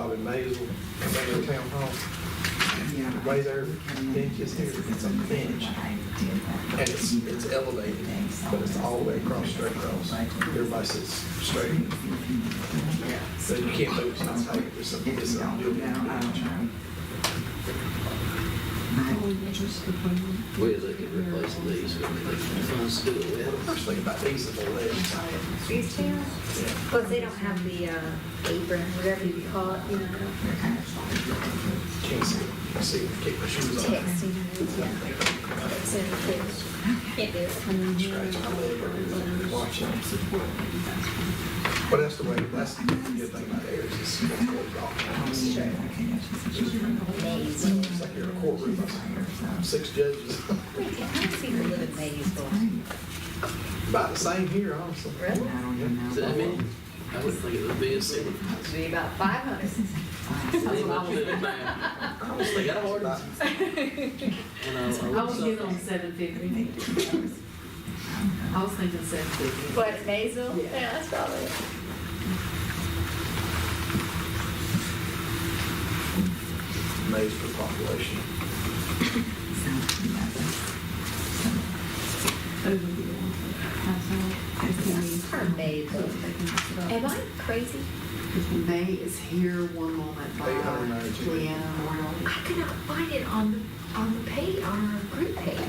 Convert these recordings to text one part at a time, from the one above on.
job in Maysville, I'm in the town hall. Way there, bench is here, it's a bench, and it's elevated, but it's all the way across, straight across. Everybody sits straight. So you can't move, it's not tight, it's a building bench. We was looking at replacing these, but we funds to do it with. First thing about these is the legs. These two? Because they don't have the apron, whatever you call it, you know. Can't see, you can see, kick my shoes off. Texting, yeah. It's in the kids. Can't do it. Scratch my leg or watch it. But that's the way, that's the good thing about theirs is it's closed off. It's true. Amazing. It's like you're in a courtroom, or 6 judges. Wait, I don't see her live in Maysville. About the same here, honestly. Really? Is that many? I would think it would be a city. It'd be about 500. They must live in there. Honestly, got a ordinance. I was getting on 750. I was thinking 750. What, in Maysville? Yeah. Yeah, that's probably it. Maze per population. Or Maysville. Am I crazy? May is here one moment by 892. Leanna Memorial. I could not find it on the page, on our group page. I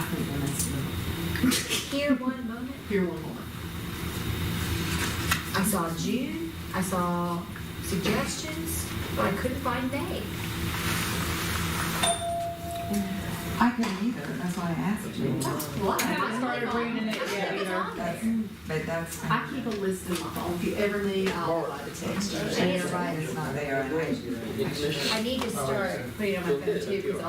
think when that's Here one moment. here one moment. I saw June, I saw suggestions, but I couldn't find May. I couldn't either, that's why I asked you. I started reading it, yeah, It's on there. But that's. I keep a list in my phone. If you ever need, I'll write a text. And you're right, it's not there. I need to start putting it on my phone too, because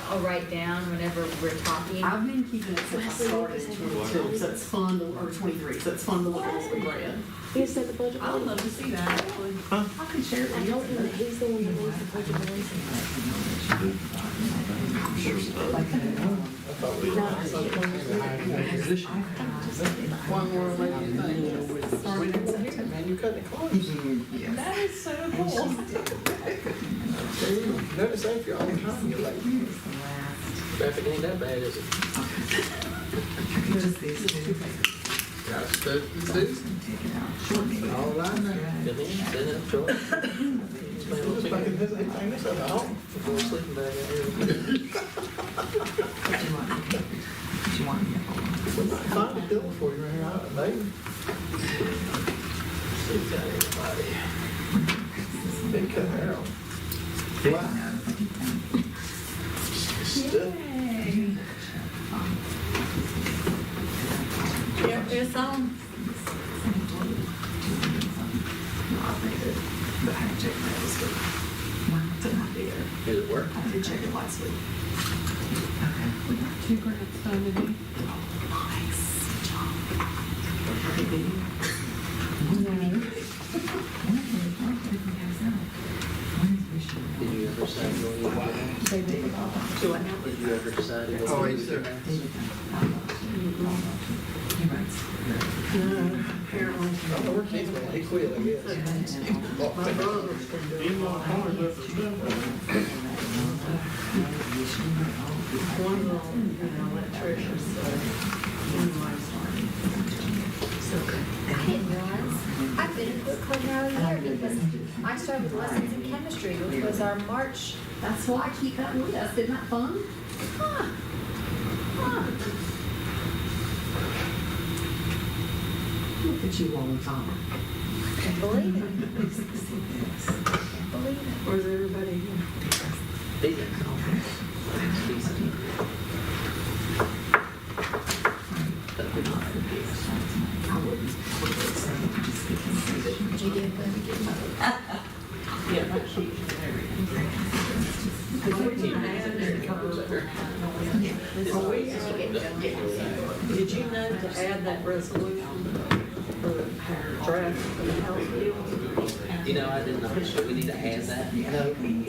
I'll write down whenever we're talking. I've been keeping it since I started in 22, so it's fun to, or 23, so it's fun to look over the brand. He said the budget. I would love to see that, actually. I can share it I with told him that you. he's the one that wants the budget release. One more lady thing. Man, you cut it close. Yes. That is so cool. Notice that if you're all the time, you're like, Traffic ain't that bad, is it? Just these two. got to stuff to do. Take it out. All right now. Come in, sit up, George. He was fucking his, he found this at home. Go to sleeping bag out here. What you want? What you want? We might find a bill for you right here, I don't know, maybe. See if got anybody. Big cut arrow. Wow. Stuff. Yep, there's some. But I haven't checked that this week. Well, it's not there. Did it work? I did check it last week. Okay. We got 2 grants done today. nice job. Did you ever decide to go in? Do what now? Did you ever decide to go? Oh, in? he's there. Apparently. I don't know where Keith's going, he quit, I guess. My brother's been doing one electrician, so I didn't realize. I've been in book club now a year because I started with lessons in chemistry, which was our March. that's why I keep that list. Isn't that fun? Huh. Huh. Look at you, long time. Can't believe it. Can't believe it. Where's everybody? Decent. Decent. That'd be nice. Did you get them? Yeah, that sheet and everything. Did you know to add that resolution for the draft for the House bill? You know, I didn't know, so we need to add that. No, we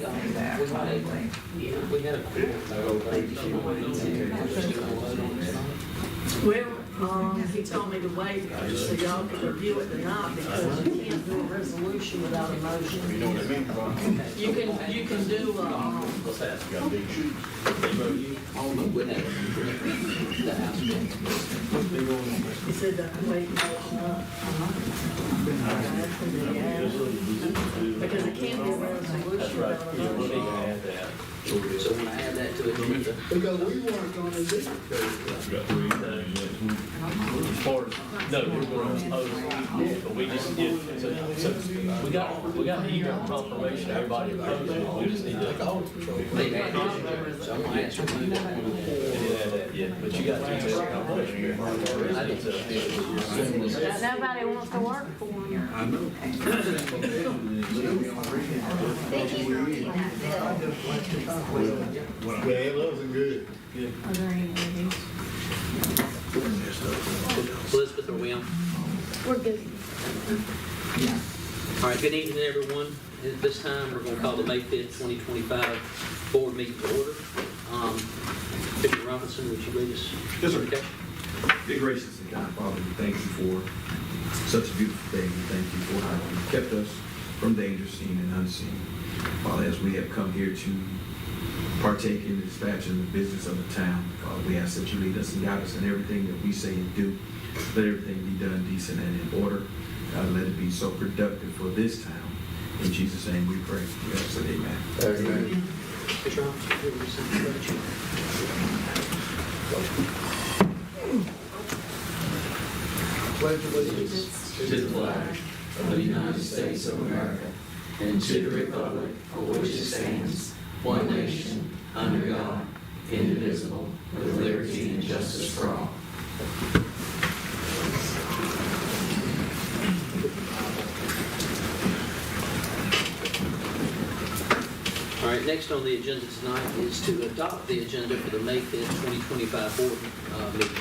had a quorum, maybe she wanted to, just do a vote on it tonight. Well, He told me to wait so y'all could review it tonight because you can't do a resolution without a motion. You know what I mean, Ron? You can do, What's that? You got big shoes. Oh, no, we have the house bill. he said that wait. Because it can't be a resolution That's right. without a Yeah, we'll need to motion. add that. So when I add that to it, Because we weren't gonna do it. We got three things. As far as, no, we're going to oppose, but we just did, so we got the email confirmation, everybody opposed it, we just need to. they add it, so I'm gonna ask you to move that one. We didn't add that yet, but you got the email confirmation. I need to. Nobody wants to work for him. They keep reading that bill. Yeah, it wasn't good. Are there any interviews? Elizabeth, are we on? We're good. All right, good evening, everyone. At this time, we're gonna call the May 5th, 2025 board meeting to order. Bishop Robinson, would you read us? Yes, sir. Okay. Dear gracious and kind Father, we thank you for such a beautiful day. We thank you for how you kept us from danger seen and unseen. Father, as we have come here to partake in the dispatch and the business of the town, Father, we ask that you lead us and guide us in everything that we say and do. Let everything be done decent and in order. God, let it be so productive for this town. In Jesus' name we pray. We ask that, amen. Amen. Bishop Robinson, read us something about you. Pledge allegiance to the flag of the United States of America and to the republic for which it stands, one nation, under God, indivisible, with liberty and justice for all. All right, next on the agenda tonight is to adopt the agenda for the May 5th, 2025 board meeting.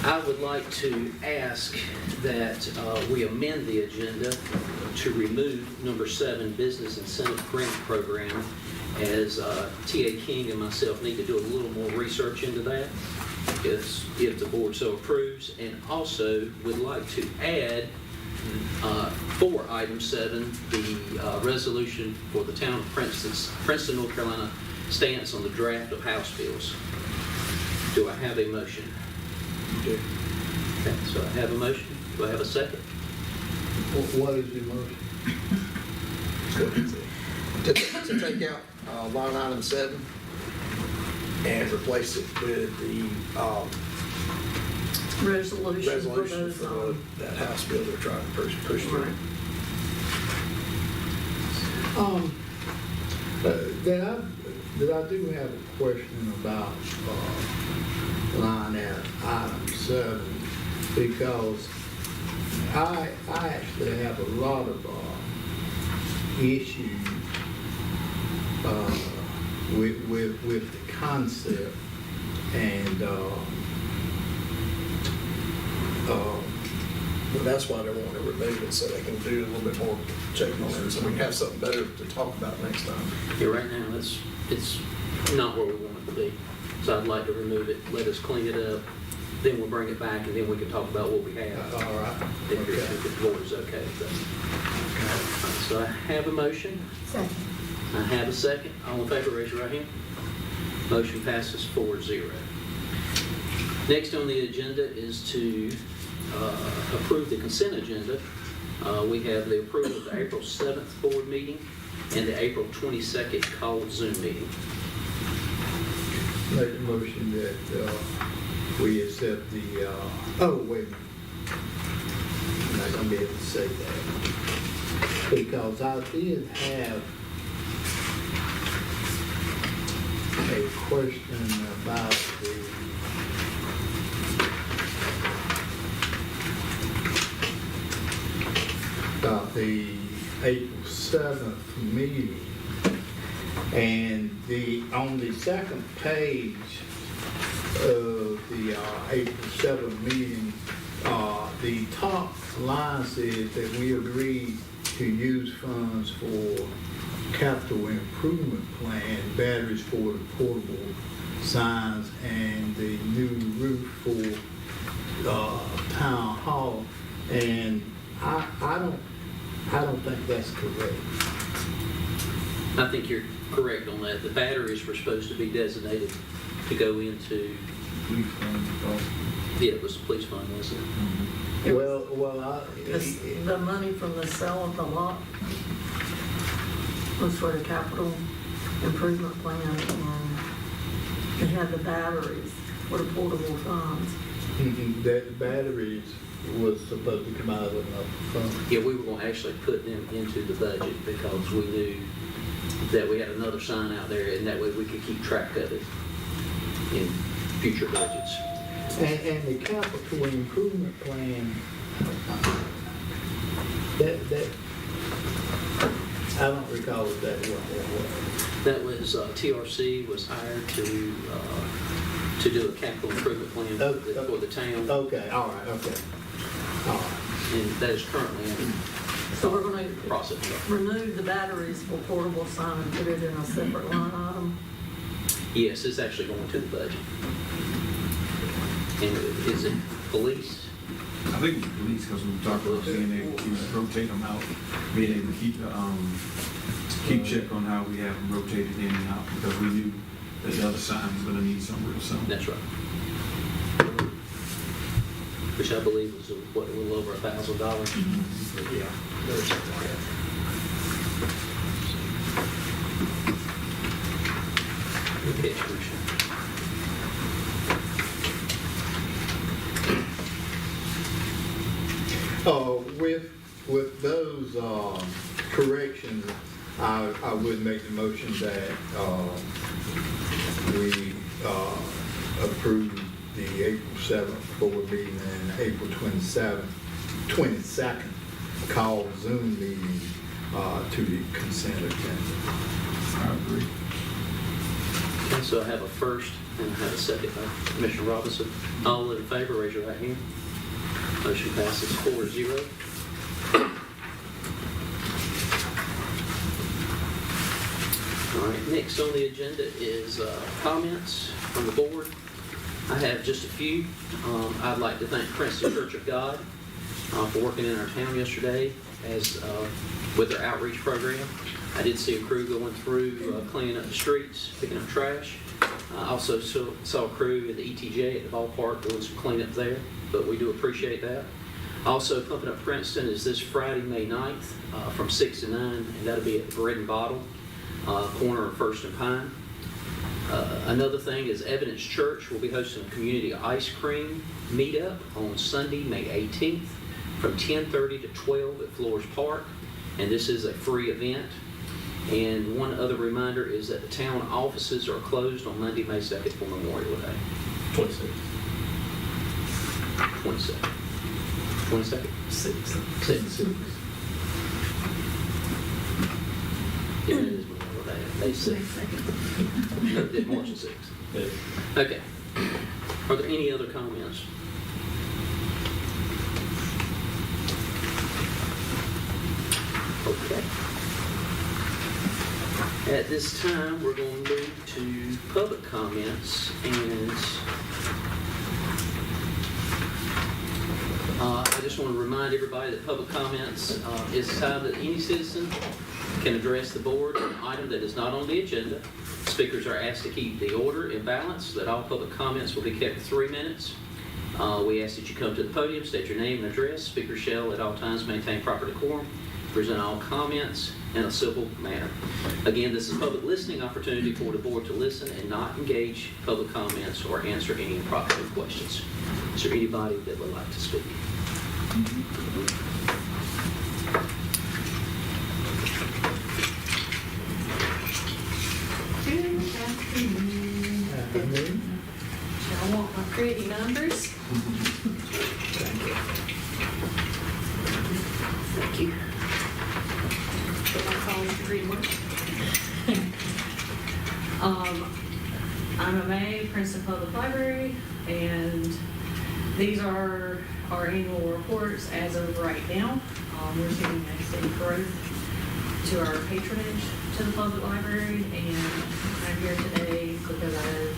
I would like to ask that we amend the agenda to remove number 7, Business Incentive Grant Program, as T.A. King and myself need to do a little more research into that, if the board so approves, and also would like to add for item 7, the resolution for the town of Princeton, North Carolina stance on the draft of House bills. Do I have a motion? do. Okay, so I have a motion. Do I have a second? What is the motion? To take out line item 7 and replace it with the Resolution for resolution those, for that House bill they're trying to push through. Then I do have a question about line item 7, because I actually have a lot of issues with the concept, and But that's why they want to remove it, so they can do a little bit more checking on it, so we can have something better to talk about next time. Yeah, right now, it's not where we want it to be. So I'd like to remove it, let us clean it up, then we'll bring it back, and then we can talk about what we have. all right. If the board is okay with that. So I have a motion. Second. I have a second. All in favor, raise your right hand. Motion passes 4-0. Next on the agenda is to approve the consent agenda. We have the approval of the April 7th board meeting and the April 22nd called Zoom meeting. Make a motion that we accept the, oh, wait a minute. I'm not gonna be able to say that, because I did have a question about the April 7th meeting. And on the second page of the April 7th meeting, the top line says that we agreed to use funds for capital improvement plan, batteries for the portable signs, and the new roof for the batteries were supposed to be designated to go into, yeah, it was the police fund, wasn't it? The money from the sale of the lot was for the capital improvement plan, and it had the batteries for the portable phones. That batteries was supposed to come out of another fund. Yeah, we were going to actually put them into the budget because we knew that we had another sign out there, and that way we could keep track of it in future budgets. And the capital improvement plan, that, I don't recall exactly what that was. That was, TRC was hired to do a capital improvement plan for the town, Okay, all right, okay. All right. and that is currently in So we're gonna process. remove the batteries for portable sign and put it in a separate line item. Yes, it's actually going to the budget. And is it police? I think it's police, because we talked about being able to rotate them out, being able to keep check on how we have them rotated in and out, because we knew that the other sign was gonna need some real something. That's right. Which I believe was, what, a little over $1,000. Yeah, there was something like that. Good catch, Commissioner. With those corrections, I would make the motion that we approve the April 7th board meeting and April 22nd call Zoom meeting to the consent agenda. I agree. Okay, so I have a first and I have a second by Commissioner Robinson. All in favor, raise your right hand. Motion passes 4-0. All right, next on the agenda is comments from the board. I have just a few. I'd like to thank Princeton Church of God for working in our town yesterday as with their outreach program. I did see a crew going through cleaning up the streets, picking up trash. I also saw a crew at the ETJ at the ballpark doing some cleanup there, but we do appreciate that. Also, Pumping Up Princeton is this Friday, May 9th, from 6 to 9, and that'll be at Bread and Bottle, corner of First and Pine. Another thing is Evidence Church will be hosting a community ice cream meetup on Sunday, May 18th, from 10:30 to 12 at Flores Park, and this is a free event. And one other reminder is that the town offices are closed on Monday, May 2nd for Memorial Day. 26. 22nd. 22nd? 6. Yeah, it is Memorial Day. May 6th. No, it's March the 6th. Yeah. Okay. Are there any other comments? Okay. At this time, we're going to move to public comments, and I just want to remind everybody that public comments is time that any citizen can address the board on an item that is not on the agenda. Speakers are asked to keep the order in balance, that all public comments will be kept to 3 minutes. We ask that you come to the podium, state your name and address. Speakers shall at all times maintain proper decorum, present all comments in a civil manner. Again, this is a public listening opportunity for the board to listen and not engage public comments or answer any improper questions. Is there anybody that would like to speak? Good afternoon. I want my pretty numbers. Thank you. Put my phone to read one. I'm a May, Princeton Public Library, and these are our annual reports as of right now. We're seeing a steady growth to our patronage to the public library, and I'm here today because I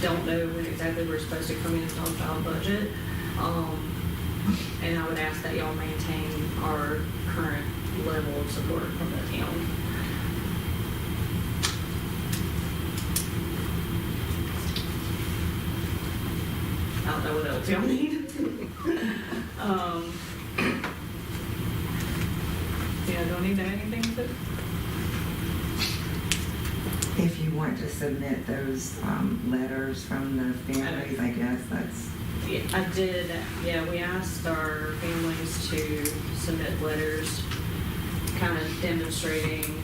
don't know when exactly we're supposed to come in and talk about budget. And I would ask that y'all maintain our current level of support from the town. I don't know what else y'all need. Yeah, don't need to add anything to it? If you want to submit those letters from the families, I guess that's, Yeah, I did, yeah, we asked our families to submit letters kind of demonstrating,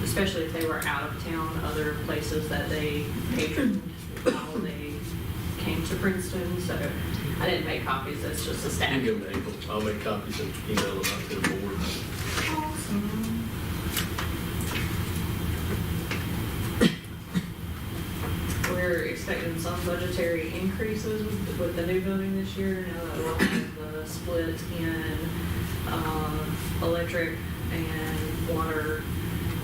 especially if they were out of town, other places that they patroned while they came to Princeton, so I didn't make copies, that's just a You stack. can give them to April. I'll make copies and email them out to the board. We're expecting some budgetary increases with the new building this year, now that we'll have the split in electric and water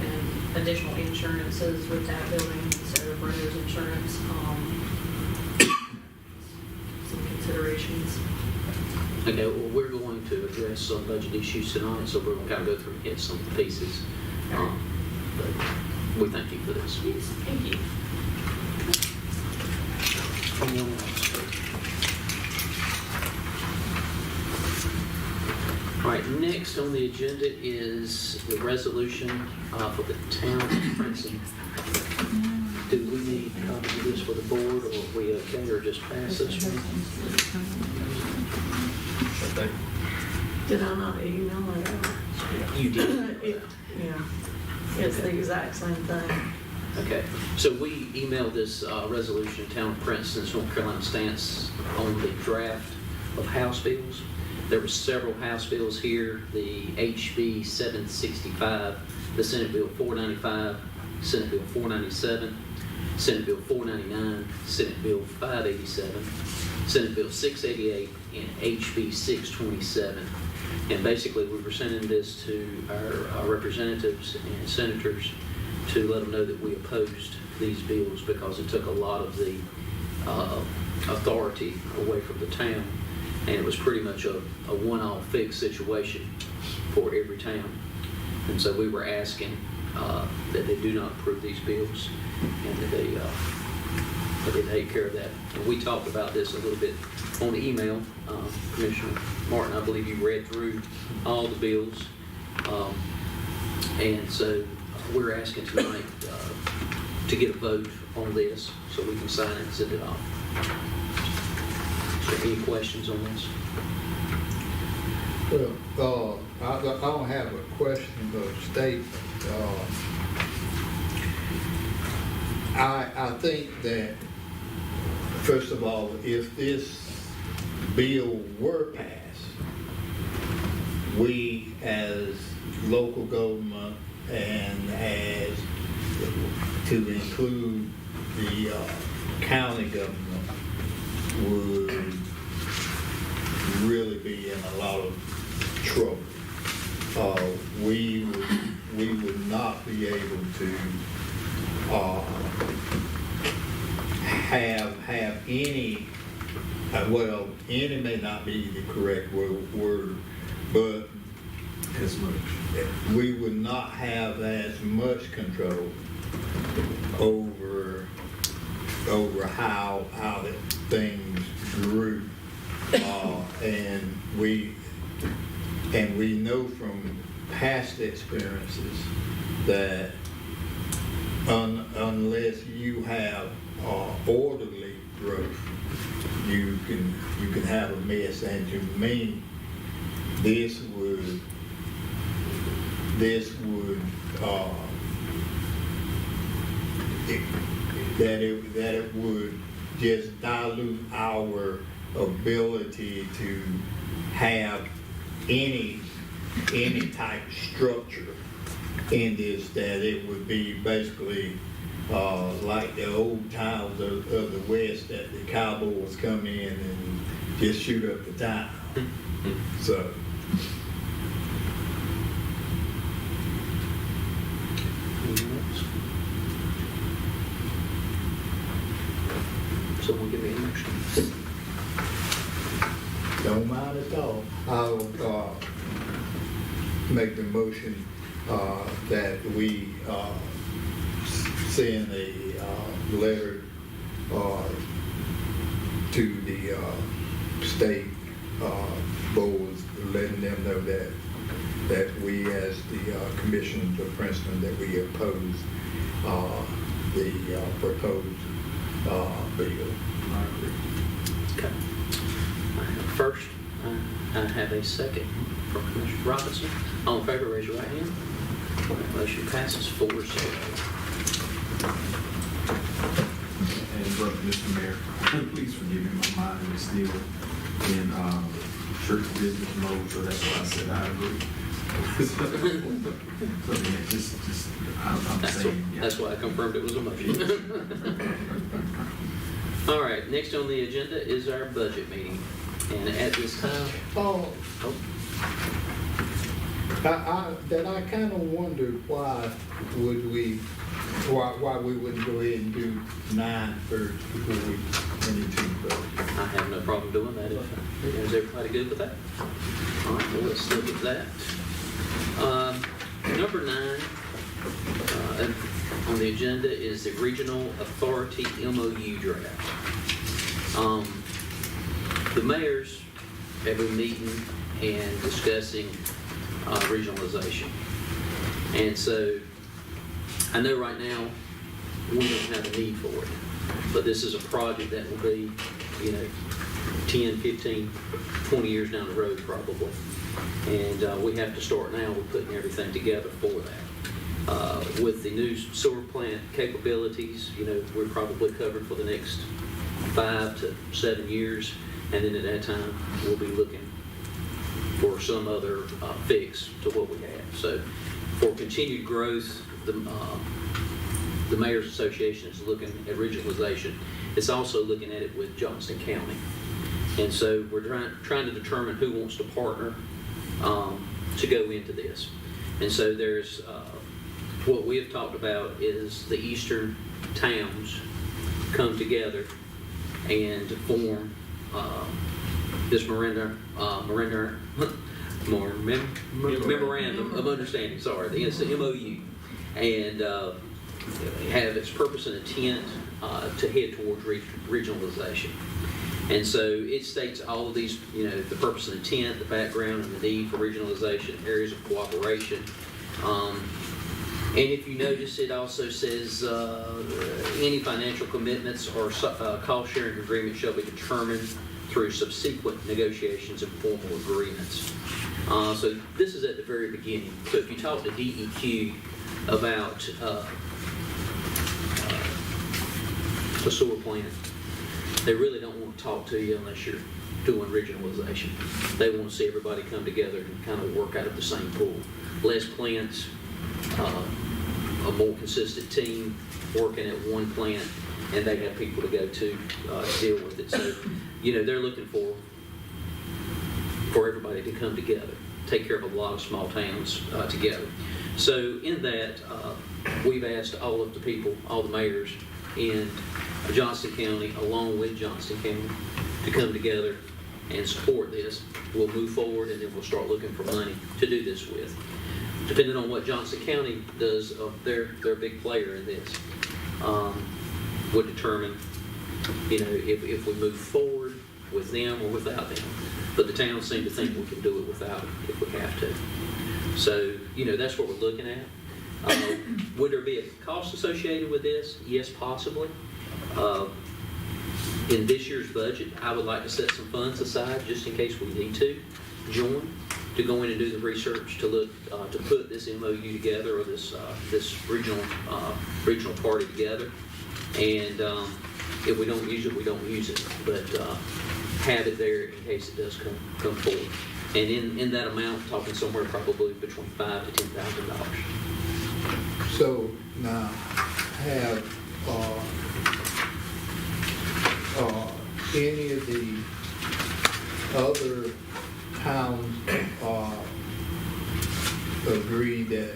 and additional insurances with that building instead of renter's insurance. Some considerations. Okay, well, we're going to address some budget issues tonight, so we're going to kind of go through and hit some pieces. But we thank you for this. Yes, thank you. Someone else? All right, next on the agenda is the resolution for the town of Princeton. Do we need copies of this for the board, or are we okay, or just pass this one? I think. Did I not email it out? You did. Yeah, it's the exact same thing. Okay, so we emailed this resolution to Town of Princeton's North Carolina stance on the draft of House bills. There were several House bills here, the HB 765, the Senate Bill 495, Senate Bill 497, Senate Bill 499, Senate Bill 587, Senate Bill 688, and HB 627. And basically, we were sending this to our representatives and senators to let them know that we opposed these bills because it took a lot of the authority away from the town. And it was pretty much a one-off fixed situation for every town. And so we were asking that they do not approve these bills and that they take care of that. And we talked about this a little bit on email. Commissioner Martin, I believe you read through all the bills. And so we're asking tonight to get a vote on this so we can sign it and send it off. Is there any questions on this? Well, I don't have a question, but a statement. I think that, first of all, if this bill were passed, we as local government and as to include the county government would really be in a lot of trouble. We would not be able to have any, well, any may not be the correct word, but As much. we would not have as much control over how the things grew, and we know from past experiences that unless you have orderly growth, you can have a mess. And to me, this would that it would just dilute our ability to have any type of structure in this, that it would be basically like the old times of the West, that the cowboys come in and just shoot up the town. So Someone give me a motion. don't mind at all. I'll make the motion that we send a letter to the state boards, letting them know that we as the commissioners of Princeton, that we oppose the proposed bill. Okay. I have a first. I have a second from Commissioner Robinson. All in favor, raise your right hand. Motion passes 4-0. And brother, Mr. Mayor, please forgive me, my mind is still in church business mode, so that's why I said I agree. So yeah, just I'm saying. Yeah. That's why I confirmed it was a motion. All right, next on the agenda is our budget meeting. And at this time, I kind of wondered why we wouldn't go ahead and do 9 first before we went into the vote. I have no problem doing that. Is everybody good with that? All right, well, let's look at that. Number 9 on the agenda is the Regional Authority MOU draft. The mayors have been meeting and discussing regionalization. And so I know right now we don't have a need for it, but this is a project that will be, 10, 15, 20 years down the road probably. And we have to start now with putting everything together for that. With the new sewer plant capabilities, we're probably covered for the next 5 to 7 years. And then at that time, we'll be looking for some other fix to what we have. So for continued growth, the Mayor's Association is looking at regionalization. It's also looking at it with Johnston County. And so we're trying to determine who wants to partner to go into this. And so there's, what we have talked about is the eastern towns come together and form this memorandum of understanding, it's the MOU, and have its purpose and intent to head towards regionalization. And so it states all of these, the purpose and intent, the background and the need for regionalization, areas of cooperation. And if you notice, it also says any financial commitments or cost-sharing agreement shall be determined through subsequent negotiations and formal agreements. So this is at the very beginning. So if you talk to DEQ about the sewer plant, they really don't want to talk to you unless you're doing regionalization. They want to see everybody come together and kind of work out of the same pool. Less plants, a more consistent team working at one plant, and they have people to go to deal with it. So, they're looking for everybody to come together, take care of a lot of small towns together. So in that, we've asked all of the people, all the mayors in Johnston County, along with Johnston County, to come together and support this. We'll move forward, and then we'll start looking for money to do this with. Depending on what Johnston County does, they're a big player in this, would determine, if we move forward with them or without them. But the towns seem to think we can do it without them if we have to. So, that's what we're looking at. Would there be a cost associated with this? Yes, possibly. In this year's budget, I would like to set some funds aside just in case we need to join, to go in and do the research to look to put this MOU together, or this regional party together. And if we don't use it, we don't use it. But have it there in case it does come forward. And in that amount, talking somewhere probably between $5,000 to $10,000. So now, have any of the other towns agree that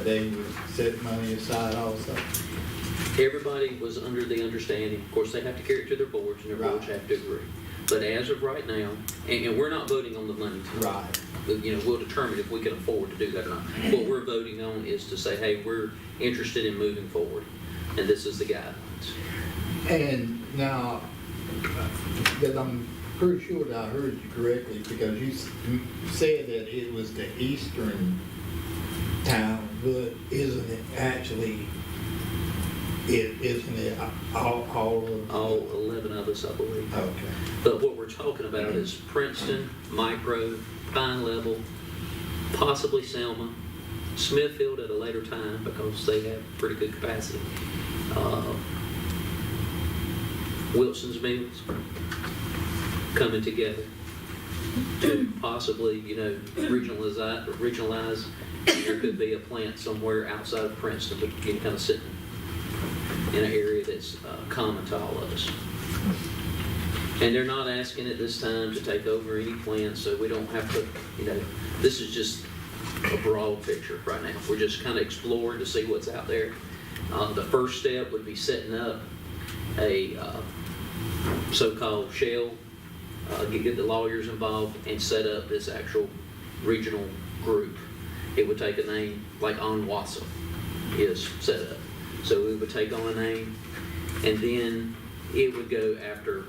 they would set money aside also? Everybody was under the understanding, of course, they have to carry it to their boards, and their boards have to agree. But as of right now, and we're not voting on the money tonight. Right. We'll determine if we can afford to do that or not. What we're voting on is to say, hey, we're interested in moving forward, and this is the guidelines. And now, Because I'm pretty sure that I heard you correctly, because you said that it was the eastern town, but isn't it actually, isn't it all of? All 11 of us, I believe. Okay. But what we're talking about is Princeton, Micro, Pine Level, possibly Selma, Smithfield at a later time because they have pretty good capacity. Wilson's Mills coming together to possibly, regionalize. There could be a plant somewhere outside of Princeton, but kind of sitting in an area that's common to all of us. And they're not asking at this time to take over any plants, so we don't have to, this is just a broad picture right now. We're just kind of exploring to see what's out there. The first step would be setting up a so-called shell, get the lawyers involved, and set up this actual regional group. It would take a name like Onwassa is set up. So we would take on a name, and then it would go after,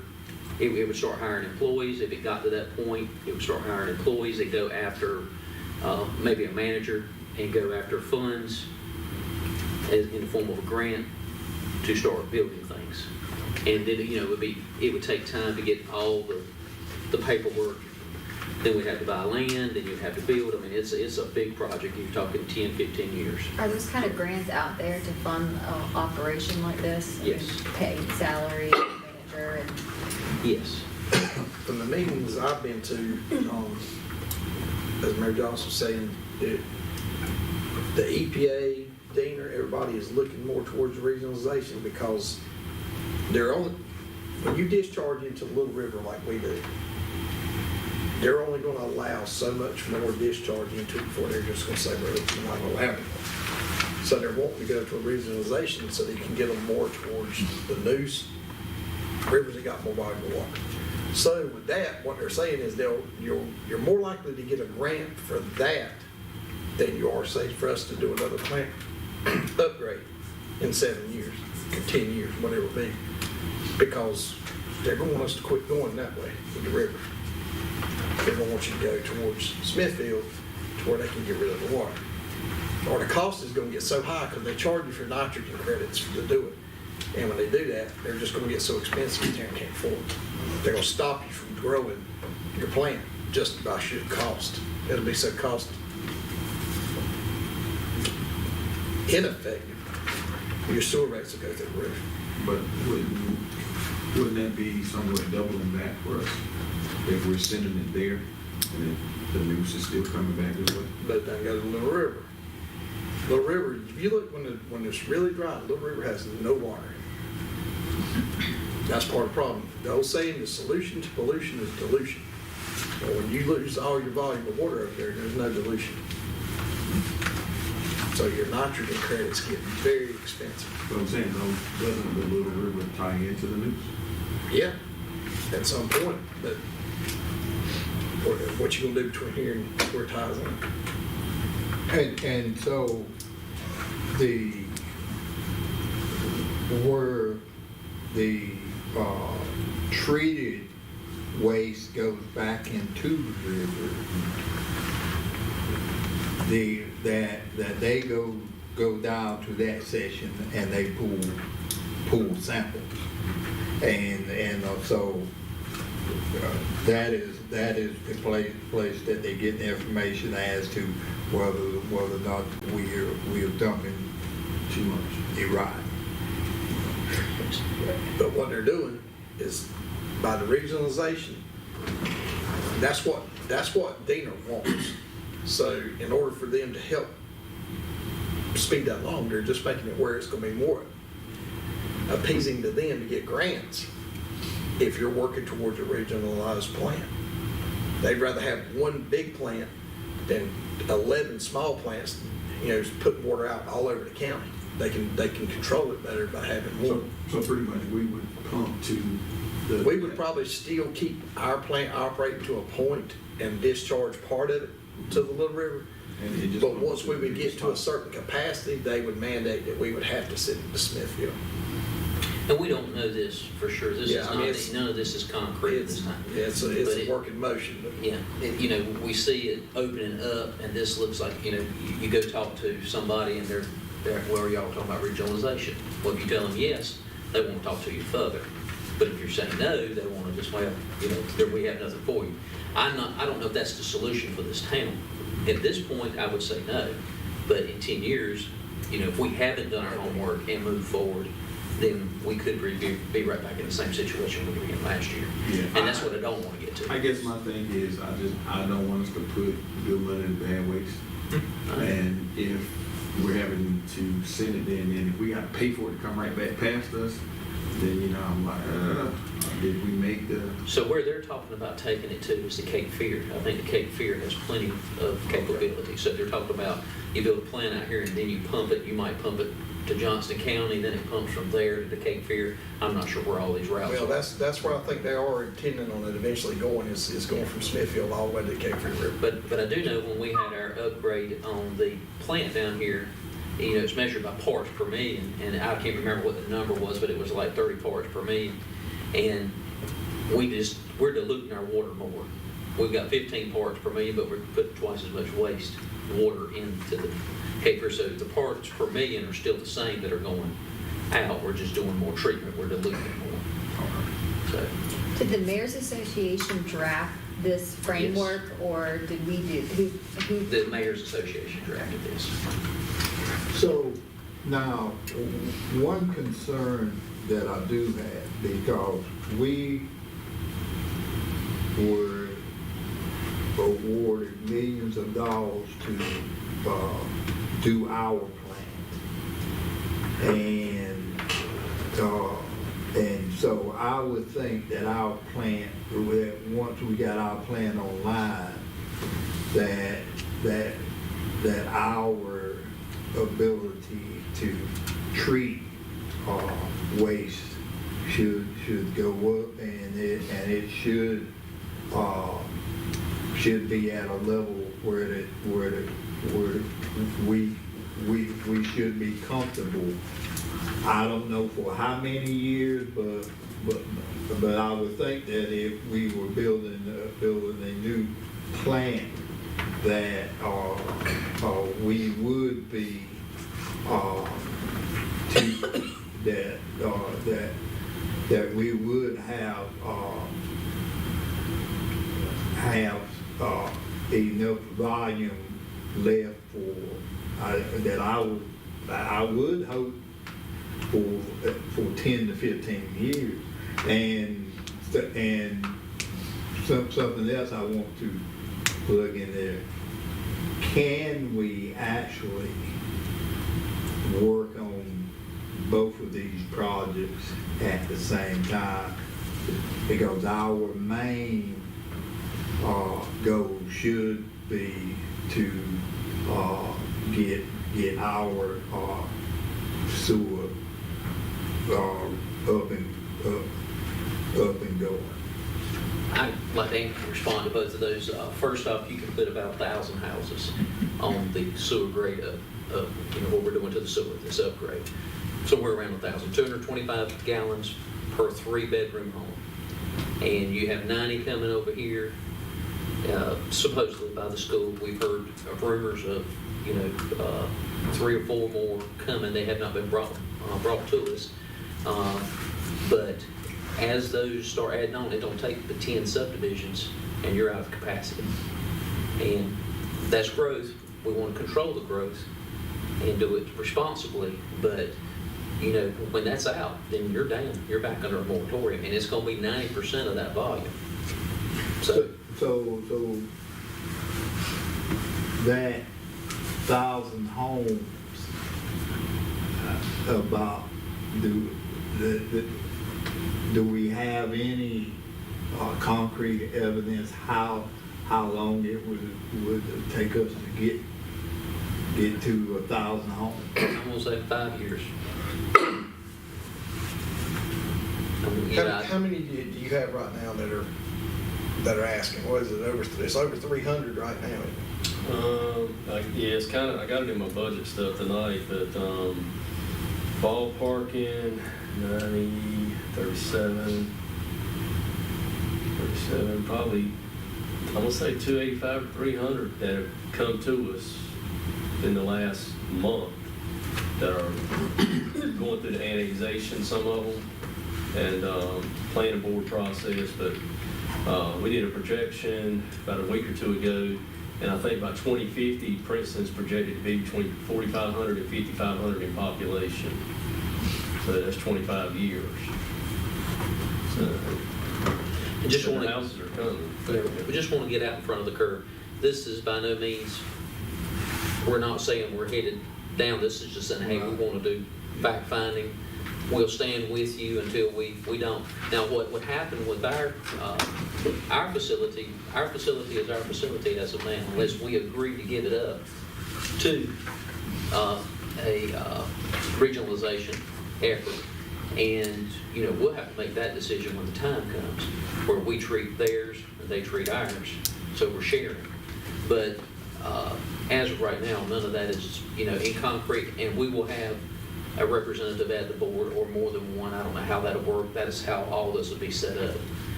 it would start hiring employees. If it got to that point, it would start hiring employees. They'd go after maybe a manager and go after funds in the form of a grant to start building things. And then, it would take time to get all the paperwork. Then we'd have to buy land, then you'd have to build. I mean, it's a big project. You're talking 10, 15 years. Are those kind of grants out there to fund an operation like this? Yes. Pay salary, manager, and Yes. From the meetings I've been to, as Mayor Johnson was saying, the EPA, Diener, everybody is looking more towards regionalization because when you discharge into Little River like we do, they're only going to allow so much more discharge into it before they're just going to say, well, we're not going to allow it. So they're wanting to go to a regionalization so they can get them more towards the Neuse rivers that got more body of water. So with that, what they're saying is you're more likely to get a grant for that than you are, say, for us to do another plant upgrade in 7 years, or 10 years, whatever it be, because they're going to want us to quit going that way with the river. They're going to want you to go towards Smithfield to where they can get rid of the water. Or the cost is going to get so high because they charge you for nitrogen credits to do it. And when they do that, they're just going to get so expensive you can't afford it. They're going to stop you from growing your plant just by sheer cost. It'll be so cost ineffective. Your sewer rates will go through the roof. But wouldn't that be somewhat doubling back for us if we're sending it there and then the Neuse is still coming back this way? But then go to Little River. Little River, if you look when it's really dry, Little River has no water. That's part of the problem. The old saying, the solution to pollution is dilution. But when you lose all your volume of water up there, there's no dilution. So your nitrogen credits get very expensive. But I'm saying, though, doesn't the Little River tie into the Neuse? Yeah, at some point, but what you gonna do between here and where it ties in? And so where the treated waste goes back into the river, that they go down to that section and they pull samples, and so that is the place that they get the information as to whether or not we are dumping Too much. the right. But what they're doing is by the regionalization, that's what Diener wants. So in order for them to help speed that along, they're just making it where it's going to be more appeasing to them to get grants if you're working towards a regionalized plant. They'd rather have one big plant than 11 small plants, putting water out all over the county. They can control it better by having one. So pretty much we would pump to the... We would probably still keep our plant operating to a point and discharge part of it to the Little River. And it just But once we would get to a certain capacity, they would mandate that we would have to send it to Smithfield. And we don't know this for sure. This Yeah, is I mean, not, it's- none of this is concrete at this time. It's But a work in motion, but. Yeah, you know, we see it opening up, and this looks like, you know, you go talk to somebody and they're, well, y'all talking about regionalization. Well, if you tell them yes, they won't talk to you further. But if you're saying no, they want to just, well, you know, we have nothing for you. I don't know if that's the solution for this town. At this point, I would say no. But in 10 years, you know, if we haven't done our homework and moved forward, then we could be right back in the same situation we were in last year. Yeah. And that's what I don't want to get to. I guess my thing is, I don't want us to put good money in bad waste. And if we're having to send it in, and if we gotta pay for it to come right back past us, then, you know, I'm like, did we make the, So where they're talking about taking it to is the Cape Fear. I think the Cape Fear has plenty of capability. So they're talking about you build a plant out here and then you pump it. You might pump it to Johnston County, then it pumps from there to the Cape Fear. I'm not sure where all these routes Well, are. that's where I think they are intending on it eventually going, is going from Smithfield all the way to the Cape Fear River. But I do know when we had our upgrade on the plant down here, you know, it's measured by parts per million, and I can't remember what the number was, but it was like 30 parts per million. And we're diluting our water more. We've got 15 parts per million, but we're putting twice as much waste water into the Cape Fear. So the parts per million are still the same that are going out. We're just doing more treatment. We're diluting it more. So, Did the Mayor's Association draft this framework, or did we do, who? the Mayor's Association drafted this. So now, one concern that I do have, because we were awarded millions of dollars to do our plant. And so I would think that our plant, once we got our plant online, that our ability to treat waste should go up, and it should be at a level where we should be comfortable. I don't know for how many years, but I would think that if we were building a new plant, that we would be that we would have enough volume left that I would hope for 10 to 15 years. And something else I want to plug in there. Can we actually work on both of these projects at the same time? Because our main goal should be to get our sewer up and going. I'd like to respond to both of those. First off, you can put about 1,000 houses on the sewer grade of what we're doing to the sewer, this upgrade. Somewhere around 1,000, 225 gallons per 3-bedroom home. And you have 90 coming over here, supposedly by the school. We've heard rumors of 3 or 4 more coming. They have not been brought to us. But as those start adding on, it don't take the 10 subdivisions and you're out of capacity. And that's growth. We want to control the growth and do it responsibly. But, when that's out, then you're down. You're back under a moratorium. And it's going to be 90% of that volume. So that 1,000 homes, about do we have any concrete evidence how long it would take us to get to 1,000 homes? I'm going to say 5 years. How many do you have right now that are asking? What is it? It's over 300 right now. Yeah, it's kind of, I got it in my budget stuff tonight, but Ballparking, 90, 37, probably, I'm gonna say 285 or 300 that have come to us in the last month that are going through the annexation, some of them, and planning board process, but we did a projection about a week or two ago, and I think by 2050, Princeton's projected to be between 4,500 and 5,500 in population. So that's 25 years. So, I just the want houses are coming. We just want to get out in front of the curve. This is by no means, we're not saying we're headed down. This is just saying, hey, we want to do fact finding. We'll stand with you until we don't. Now, what would happen with our facility is our facility as of now, unless we agree to get it up to a regionalization effort. And, you know, we'll have to make that decision when the time comes, where we treat theirs and they treat ours, so we're sharing. But as of right now, none of that is, you know, in concrete, and we will have a representative at the board or more than one. I don't know how that'll work. That is how all this will be set up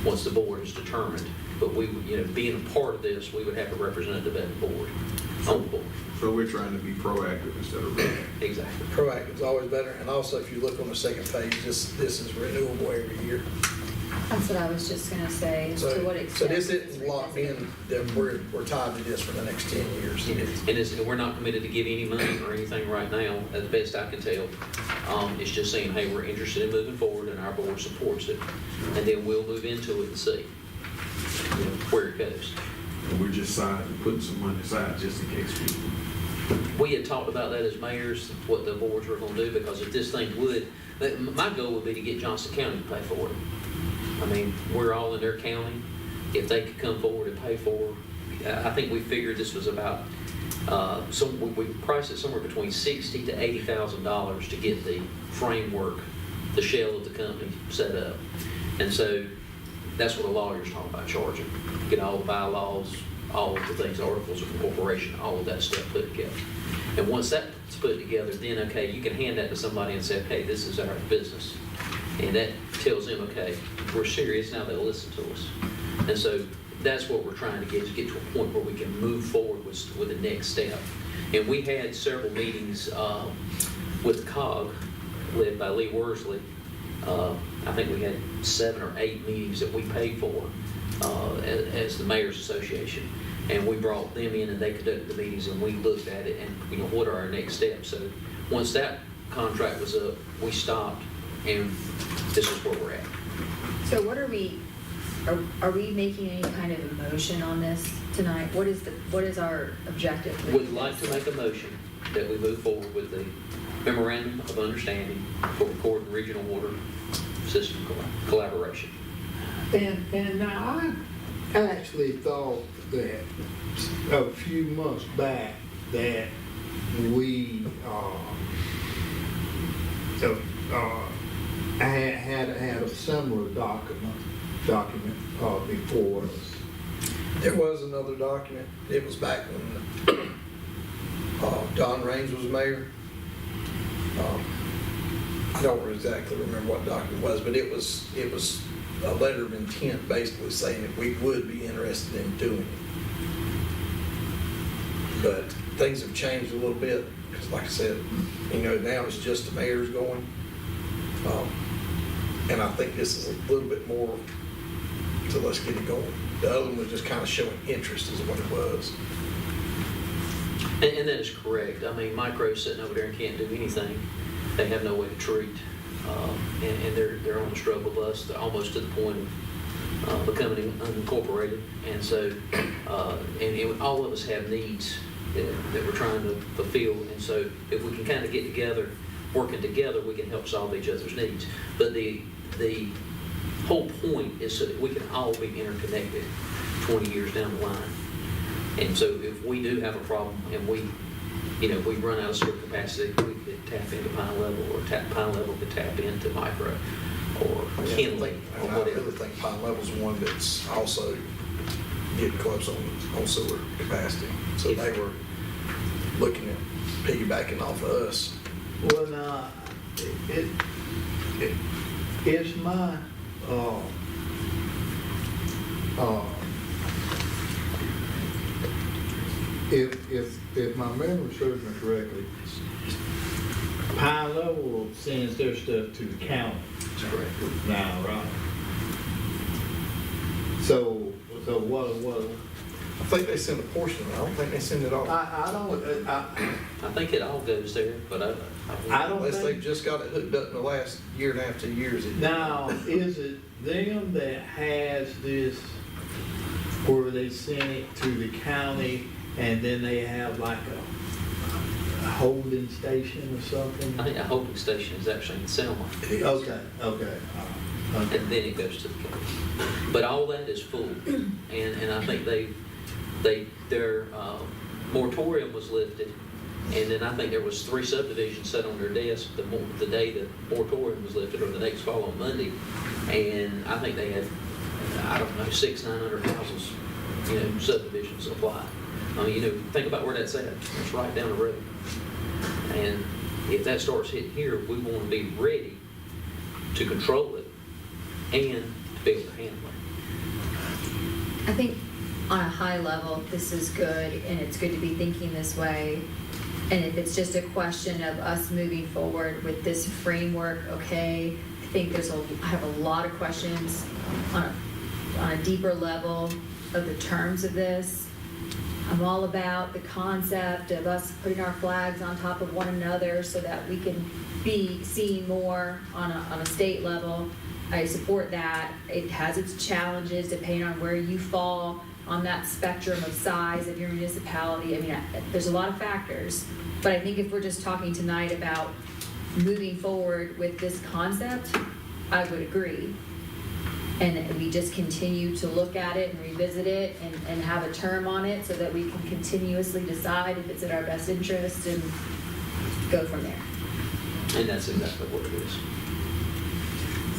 once the board is determined. But we, you know, being a part of this, we would have a representative at the board, on the board. So we're trying to be proactive instead of reactive. Exactly. Proactive is always better, and also if you look on the second page, this is renewable every year. That's what I was just gonna say, to what So extent. this isn't locked in, that we're tied to this for the next 10 years. And we're not committed to give any money or anything right now, as best I can tell. It's just saying, hey, we're interested in moving forward and our board supports it. And then we'll move into it and see, you know, where it goes. And we're just putting some money aside just in case We had talked about that as mayors, what the boards were gonna do, because if this thing my goal would be to get Johnston County to pay for it. I mean, we're all in their county. If they could come forward and pay for it, I think we figured this was about, we priced it somewhere between $60,000 to $80,000 to get the framework, the shell of the company set up. And so that's what the lawyers talk about charging. Get all the bylaws, all of the things, articles of incorporation, all of that stuff put together. And once that's put together, then, okay, you can hand that to somebody and say, okay, this is our business. And that tells them, okay, we're serious, now they'll listen to us. And so that's what we're trying to get to a point where we can move forward with the next step. And we had several meetings with COG, led by Lee Worsley. I think we had 7 or 8 meetings that we paid for as the Mayor's Association. And we brought them in and they conducted the meetings and we looked at it and, you know, what are our next steps? So once that contract was up, we stopped and this is where we're at. So what are we making any kind of a motion on this tonight? What is our objective? Would like to make a motion that we move forward with the memorandum of understanding for Court and Regional Water System collaboration. And now I actually thought that a few months back that we had a similar document before us. There was another document. It was back when Don Raines was mayor. I don't exactly remember what document it was, but it was a letter of intent basically saying that we would be interested in doing it. But things have changed a little bit because, like I said, you know, now it's just the mayor's going. And I think this is a little bit more to let's get it going. The other one was just kind of showing interest is what it was. And that is correct. I mean, Micro's sitting over there and can't do anything. They have no way to treat. And they're on the struggle bus. They're almost to the point of becoming unincorporated. And so, and all of us have needs that we're trying to fulfill. And so if we can kind of get together, working together, we can help solve each other's needs. But the whole point is so that we can all be interconnected 20 years down the line. And so if we do have a problem and we run out of sewer capacity, we could tap into Pine Level, or Pine Level could tap into Micro or Kinley or And I whatever. really think Pine Level's one that's also getting close on sewer capacity. So they were looking at piggybacking off of us. Well, now, it's my, if my memory serves me correctly, Pine Level sends their stuff to the county That's correct. now, right? So what, I think they send a portion, I don't think they send it all. I don't, I think it all goes there, but I don't Unless they've think, just got it hooked up in the last year and a half, 2 years. now, is it them that has this, where they send it to the county and then they have like a holding station or something? I think a holding station is actually in Selma. Okay. And then it goes to the county. But all that is full, and I think their moratorium was lifted, and then I think there was 3 subdivisions set on their desk the day the moratorium was lifted, or the next following Monday, and I think they had, I don't know, 600-900 houses, subdivisions apply. I mean, think about where that's at. It's right down the road. And if that starts hitting here, we want to be ready to control it and to be able to handle it. I think on a high level, this is good, and it's good to be thinking this way. And if it's just a question of us moving forward with this framework, okay, I think I have a lot of questions on a deeper level of the terms of this. I'm all about the concept of us putting our flags on top of one another so that we can be seen more on a state level. I support that. It has its challenges depending on where you fall on that spectrum of size of your municipality. I mean, there's a lot of factors, but I think if we're just talking tonight about moving forward with this concept, I would agree. And we just continue to look at it and revisit it and have a term on it so that we can continuously decide if it's in our best interest and go from there. And that's exactly what it is.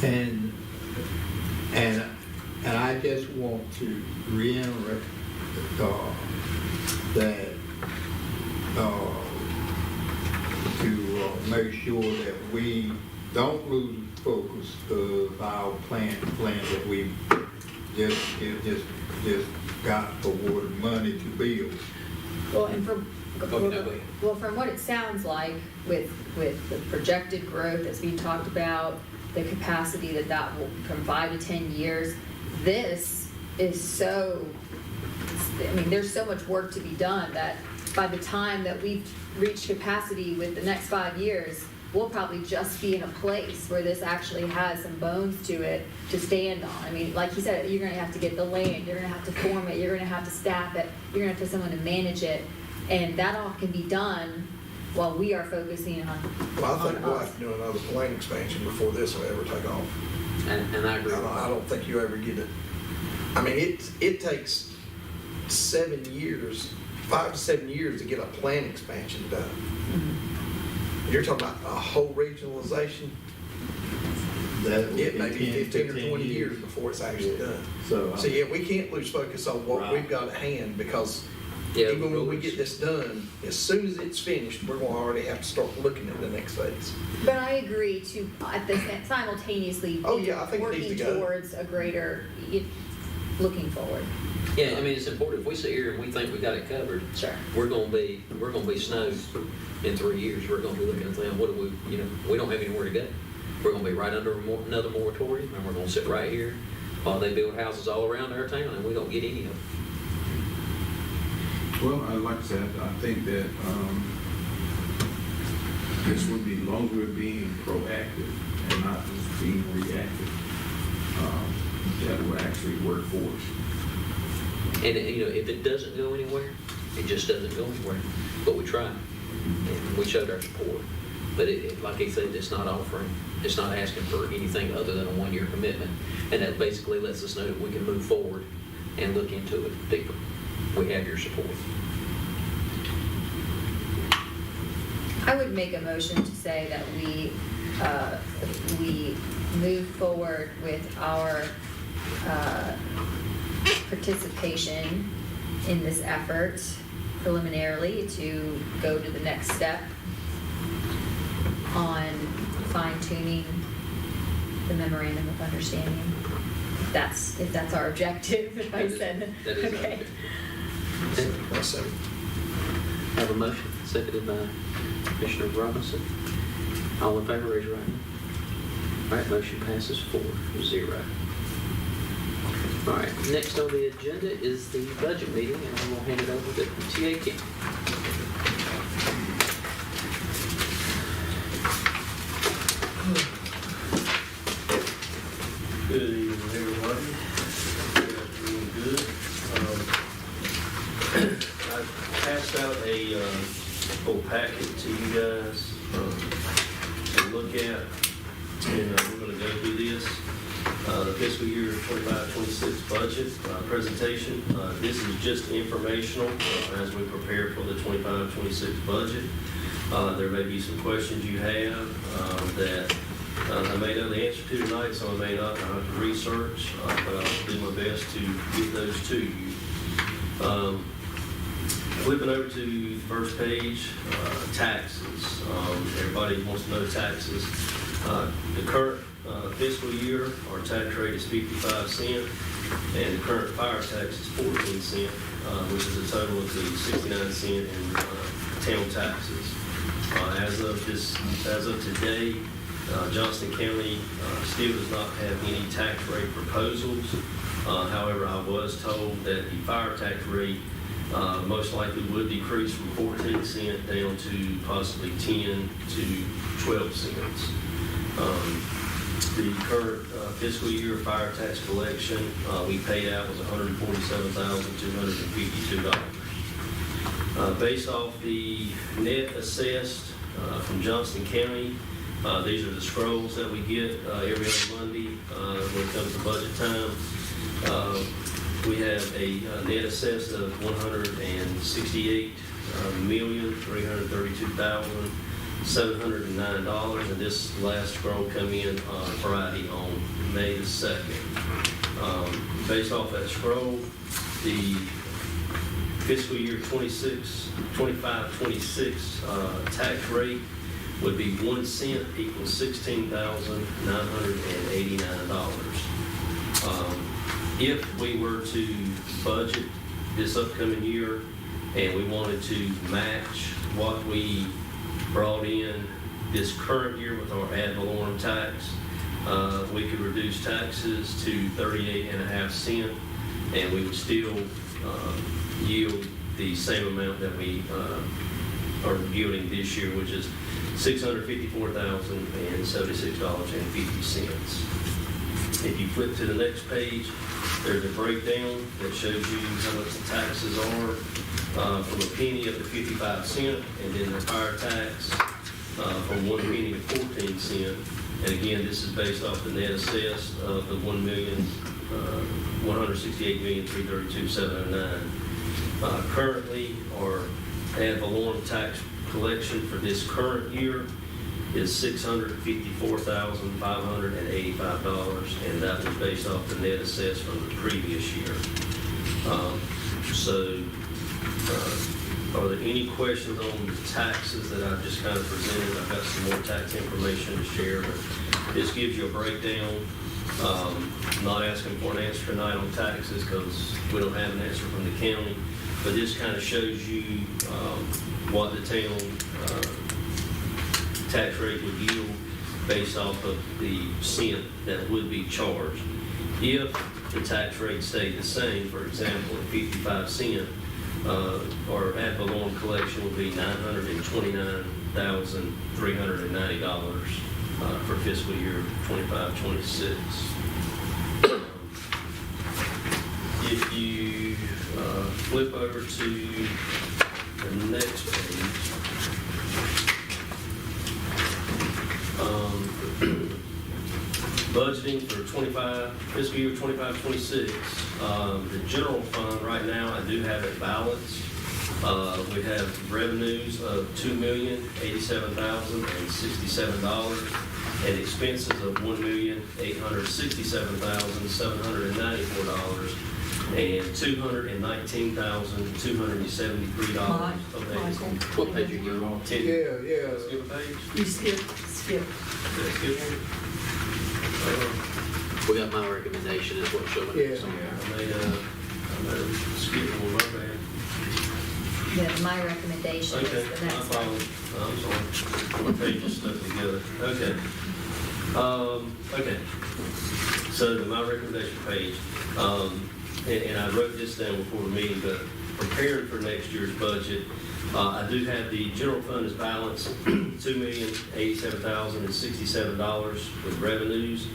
And I just want to reiterate that to make sure that we don't lose focus of our plan that we just got awarded money to build. Well, and from Okay. from what it sounds like with the projected growth that's being talked about, the capacity that will from 5 to 10 years, this is so. I mean, there's so much work to be done that by the time that we've reached capacity with the next 5 years, we'll probably just be in a place where this actually has some bones to it to stand on. I mean, like you said, you're going to have to get the land, you're going to have to form it, you're going to have to staff it, you're going to have to have someone to manage it, and that all can be done while we are focusing on Well, I think on we'll us. have to do another plane expansion before this will ever take off. And I agree. I don't think you ever get it. I mean, it takes 7 years, 5 to 7 years to get a plan expansion done. Mm-hmm. You're talking about a whole regionalization, it may be 15 or 20 years before it's actually done. So, So yeah, we can't lose focus on what Right. we've got at hand, because Yeah, even when we roads. get this done, as soon as it's finished, we're gonna already have to start looking at the next phase. But I agree to at the simultaneously Oh, be yeah, I think it needs working to go. towards a greater looking forward. Yeah, I mean, it's important. If we sit here and we think we got it covered, Sure. we're gonna be snowed in 3 years. We're gonna be looking at saying, what do we, we don't have anywhere to go. We're gonna be right under another moratorium, and we're gonna sit right here while they build houses all around our town, and we don't get any of them. Well, like I said, I think that this would be, as long as we're being proactive and not just being reactive, that would actually work for us. And, if it doesn't go anywhere, it just doesn't go anywhere. But we tried, and we showed our support. But like he said, it's not asking for anything other than a 1-year commitment. And that basically lets us know that we can move forward and look into it deeper. We have your support. I would make a motion to say that we move forward with our participation in this effort preliminarily to go to the next step on fine tuning the memorandum of understanding. If that's our objective, if I said. That is Okay. okay. I'll second. Have a motion, seconded by Commissioner Robinson. All in favor, raise your right hand. All right, motion passes 4-0. All right, next on the agenda is the budget meeting, and I'm gonna hand it over to T.A. King. Good evening, everybody. Doing good. I passed out a whole packet to you guys to look at, and we're going to go through this. The fiscal year 25-26 budget presentation. This is just informational as we prepare for the 25-26 budget. There may be some questions you have that I may know the answer to tonight, so I may not. I have to research, but I'll do my best to get those to you. Flipping over to the first page, taxes. Everybody wants to know taxes. The current fiscal year, our tax rate is 55 cents, and the current fire tax is 14 cents, which is a total of the 69 cents in town taxes. As of today, Johnston County still does not have any tax rate proposals. However, I was told that the fire tax rate most likely would decrease from 14 cents down to possibly 10 to 12 cents. The current fiscal year fire tax collection we paid out was $147,252. Based off the net assessed from Johnston County, these are the scrolls that we get every other Monday when it comes to budget time. We have a net assessed of $168,332,709, and this last scroll come in Friday on May the 2nd. Based off that scroll, the fiscal year 25-26 tax rate would be 1 cent equals $16,989. If we were to budget this upcoming year and we wanted to match what we brought in this current year with our ad valorem tax, we could reduce taxes to 38.5 cents, and we would still yield the same amount that we are yielding this year, which is $654,076.50. If you flip to the next page, there's a breakdown that shows you how much the taxes are from a penny up to 55 cents, and then the fire tax from 1 penny to 14 cents. And again, this is based off the net assessed of the $168,332,709. Currently, our ad valorem tax collection for this current year is $654,585, and that was based off the net assessed from the previous year. Are there any questions on the taxes that I've just kind of presented? I've got some more tax information to share, but this gives you a breakdown. I'm not asking for an answer tonight on taxes because we don't have an answer from the county, but this kind of shows you what the town tax rate would yield based off of the cent that would be charged. If the tax rate stayed the same, for example, at 55 cents, our ad valorem collection would be $929,390 for fiscal year 25-26. If you flip over to the next page, budgeting for fiscal year 25-26, the general fund right now, I do have it balanced. We have revenues of $2,087,067 and expenses of $1,867,794 and $219,273 of that. What page are you on? Yeah. Skip a page? You skip Skip. That's good. We got my recommendation is what's showing. Yeah. I made a skip on my bad. My recommendation is Okay, the my next one. fault. I'm sorry. My pages stuck together. Okay. Okay. So my recommendation page, and I wrote this down before the meeting, but preparing for next year's budget, I do have the general fund is balanced $2,087,067 with revenues,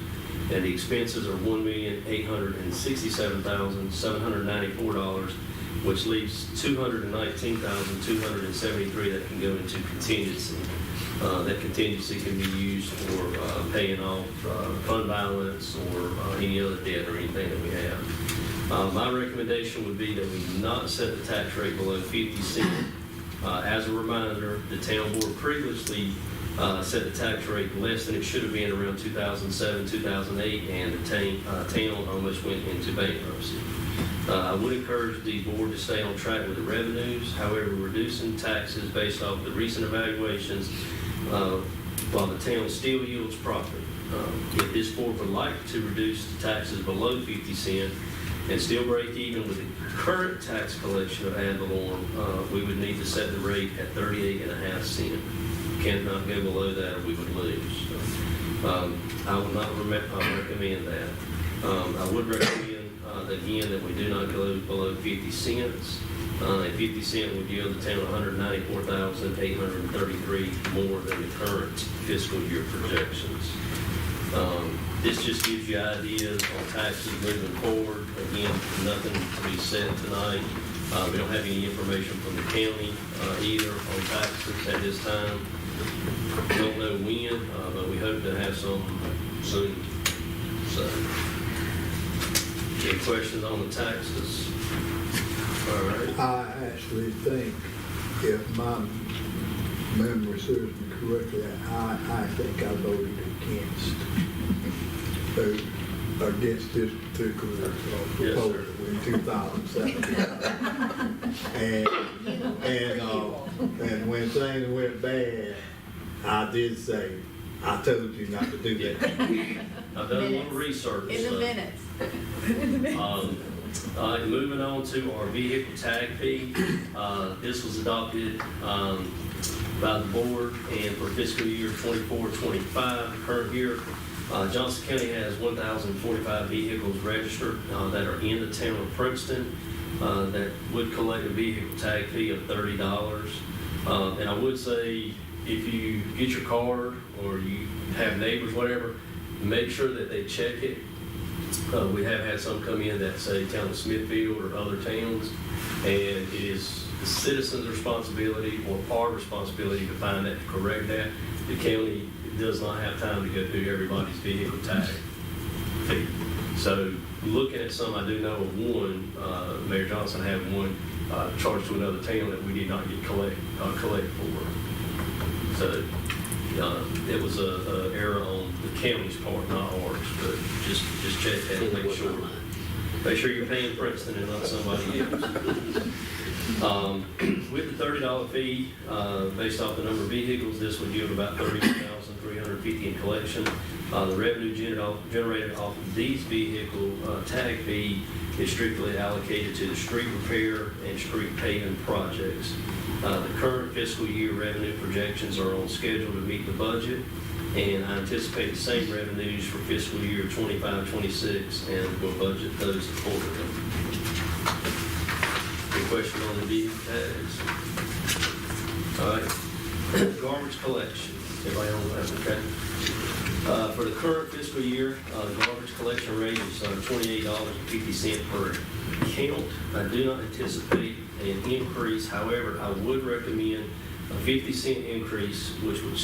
and the expenses are $1,867,794, which leaves $219,273 that can go into contingency. That contingency can be used for paying off fund balance or any other debt or anything that we have. My recommendation would be that we not set the tax rate below 50 cents. As a reminder, the town board previously set the tax rate less than it should have been around 2007, 2008, and the town almost went into bankruptcy. I would encourage the board to stay on track with the revenues. However, reducing taxes based off the recent evaluations while the town still yields profit. If this board would like to reduce the taxes below 50 cents and still break even with the current tax collection of ad valorem, we would need to set the rate at 38.5 cents. Cannot go below that or we would lose. I would not recommend that. I would recommend again that we do not go below 50 cents. And 50 cents would yield the town $194,833 more than the current fiscal year projections. This just gives you ideas on taxes moving forward. Again, nothing to be said tonight. We don't have any information from the county either on taxes at this time. We don't know when, but we hope to have some soon. So, any questions on the taxes? All right. I actually think, if my memory serves me correctly, I think I voted against this particular proposal in 2007. And when things went bad, I did say, I told you not to do that. I've done a little research. In the so, minutes. all right, moving on to our vehicle tag fee. This was adopted by the board, and for fiscal year 24-25, the current year, Johnson County has 1,045 vehicles registered that are in the town of Princeton that would collect a vehicle tag fee of $30. And I would say, if you get your card or you have neighbors, whatever, make sure that they check it. We have had some come in that say town of Smithfield or other towns, and it is the citizen's responsibility or our responsibility to find that, to correct that. The county does not have time to go through everybody's vehicle tag fee. So looking at some, I do know of one, Mayor Johnson had one charged to another town that we did not get collect for. So it was a error on the county's part, not ours, but just check that and make sure. Make sure you're paying Princeton and not somebody else. With the $30 fee, based off the number of vehicles, this would yield about $31,350 in collection. The revenue generated off of these vehicle tag fee is strictly allocated to the street repair and street paving projects. The current fiscal year revenue projections are on schedule to meet the budget, and I anticipate the same revenues for fiscal year 25-26, and we'll budget those accordingly. Any question on the vehicle tags? All right. Garbage collection. Everybody on that, okay? For the current fiscal year, the garbage collection rate is $28.50 per count. I do not anticipate an increase. However, I would recommend a 50-cent increase, which would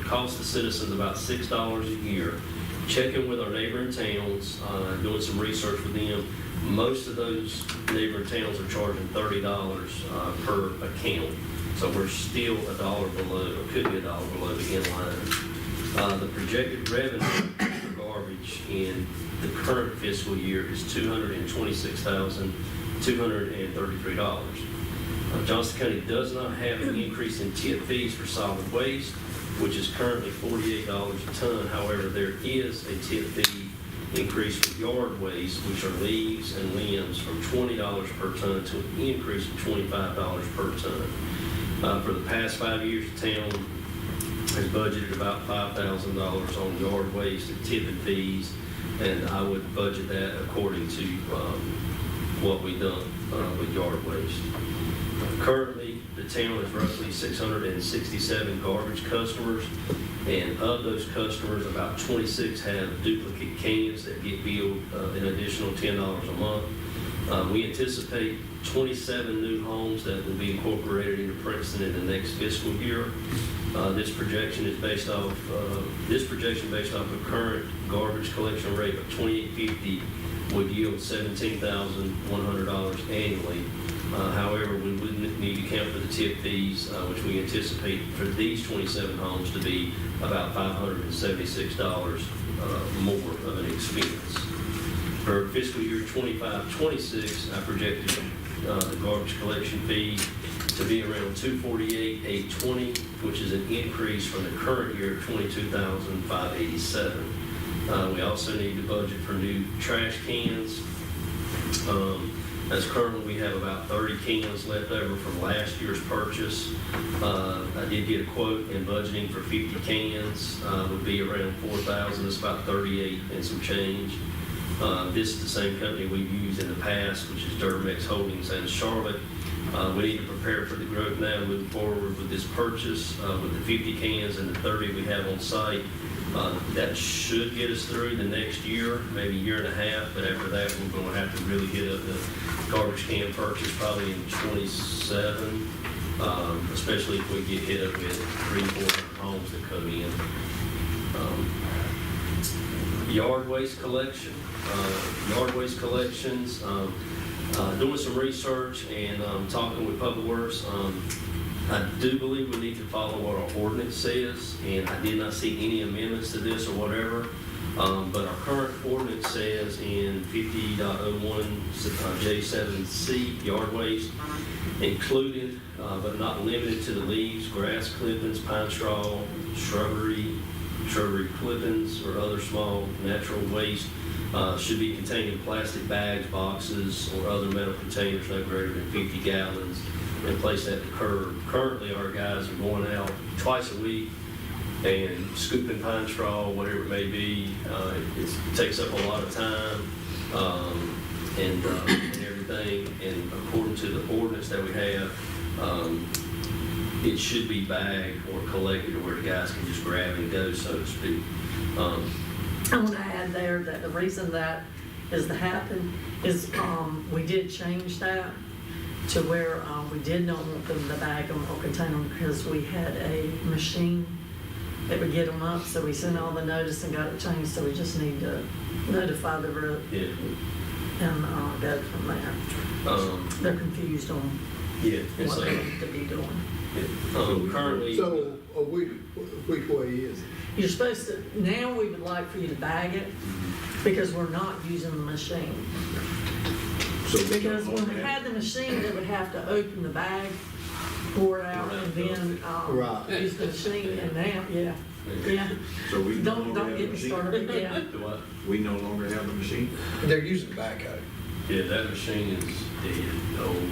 cost the citizens about $6 a year. Checking with our neighboring towns, doing some research with them, most of those neighboring towns are charging $30 per account. So we're still $1 below, or could be $1 below the inline. The projected revenue for garbage in the current fiscal year is $226,233. Johnson County does not have an increase in tip fees for solid waste. which is currently $48 a ton. However, there is a tip fee increase for yard waste, which are leaves and limbs, from $20 per ton to an increase of $25 per ton. For the past 5 years, the town has budgeted about $5,000 on yard waste and tipping fees, and I would budget that according to what we've done with yard waste. Currently, the town has roughly 667 garbage customers, and of those customers, about 26 have duplicate cans that get billed an additional $10 a month. We anticipate 27 new homes that will be incorporated into Princeton in the next fiscal year. This projection based off a current garbage collection rate of $28.50 would yield $17,100 annually. However, we would need to account for the tip fees, which we anticipate for these 27 homes to be about $576 more of an expense. For fiscal year 25-26, I projected the garbage collection fee to be around $248,820, which is an increase from the current year of $22,587. We also need to budget for new trash cans. As currently, we have about 30 cans left over from last year's purchase. I did get a quote, in budgeting for 50 cans would be around $4,000. It's about 38 and some change. This is the same company we've used in the past, which is Durmex Holdings in Charlotte. We need to prepare for the growth now, moving forward with this purchase. With the 50 cans and the 30 we have on site, that should get us through the next year, maybe year and a half, but after that, we're going to have to really hit up the garbage can purchase probably in 27, especially if we get hit up with 300-400 homes that come in. Yard waste collection. Yard waste collections, doing some research and talking with Public Works. I do believe we need to follow what our ordinance says, and I did not see any amendments to this or whatever. But our current ordinance says in 50.01 J7C, yard waste, included but not limited to the leaves, grass clippings, pine straw, shrubbery clippings, or other small natural waste, should be contained in plastic bags, boxes, or other metal containers no greater than 50 gallons and placed at the curb. Currently, our guys are going out twice a week and scooping pine straw, whatever it may be. It takes up a lot of time and everything. And according to the ordinance that we have, it should be bagged or collected where the guys can just grab and go, so to speak. I want to add there that the reason that is to happen is we did change that to where we did not want them to bag them or contain them because we had a machine that would get them up. So we sent all the notice and got it changed. So we just need to notify the group and go from there. They're confused on what they need to be doing. Currently, So, which way is it? You're supposed to, now we would like for you to bag it because we're not using the machine. Because when we had the machine, they would have to open the bag, pour it out, and then use the machine. And now, yeah. So we no Don't longer have the get me machine? started. Yeah. We no longer have the machine? They're using backhoe. yeah, that machine is dead, old.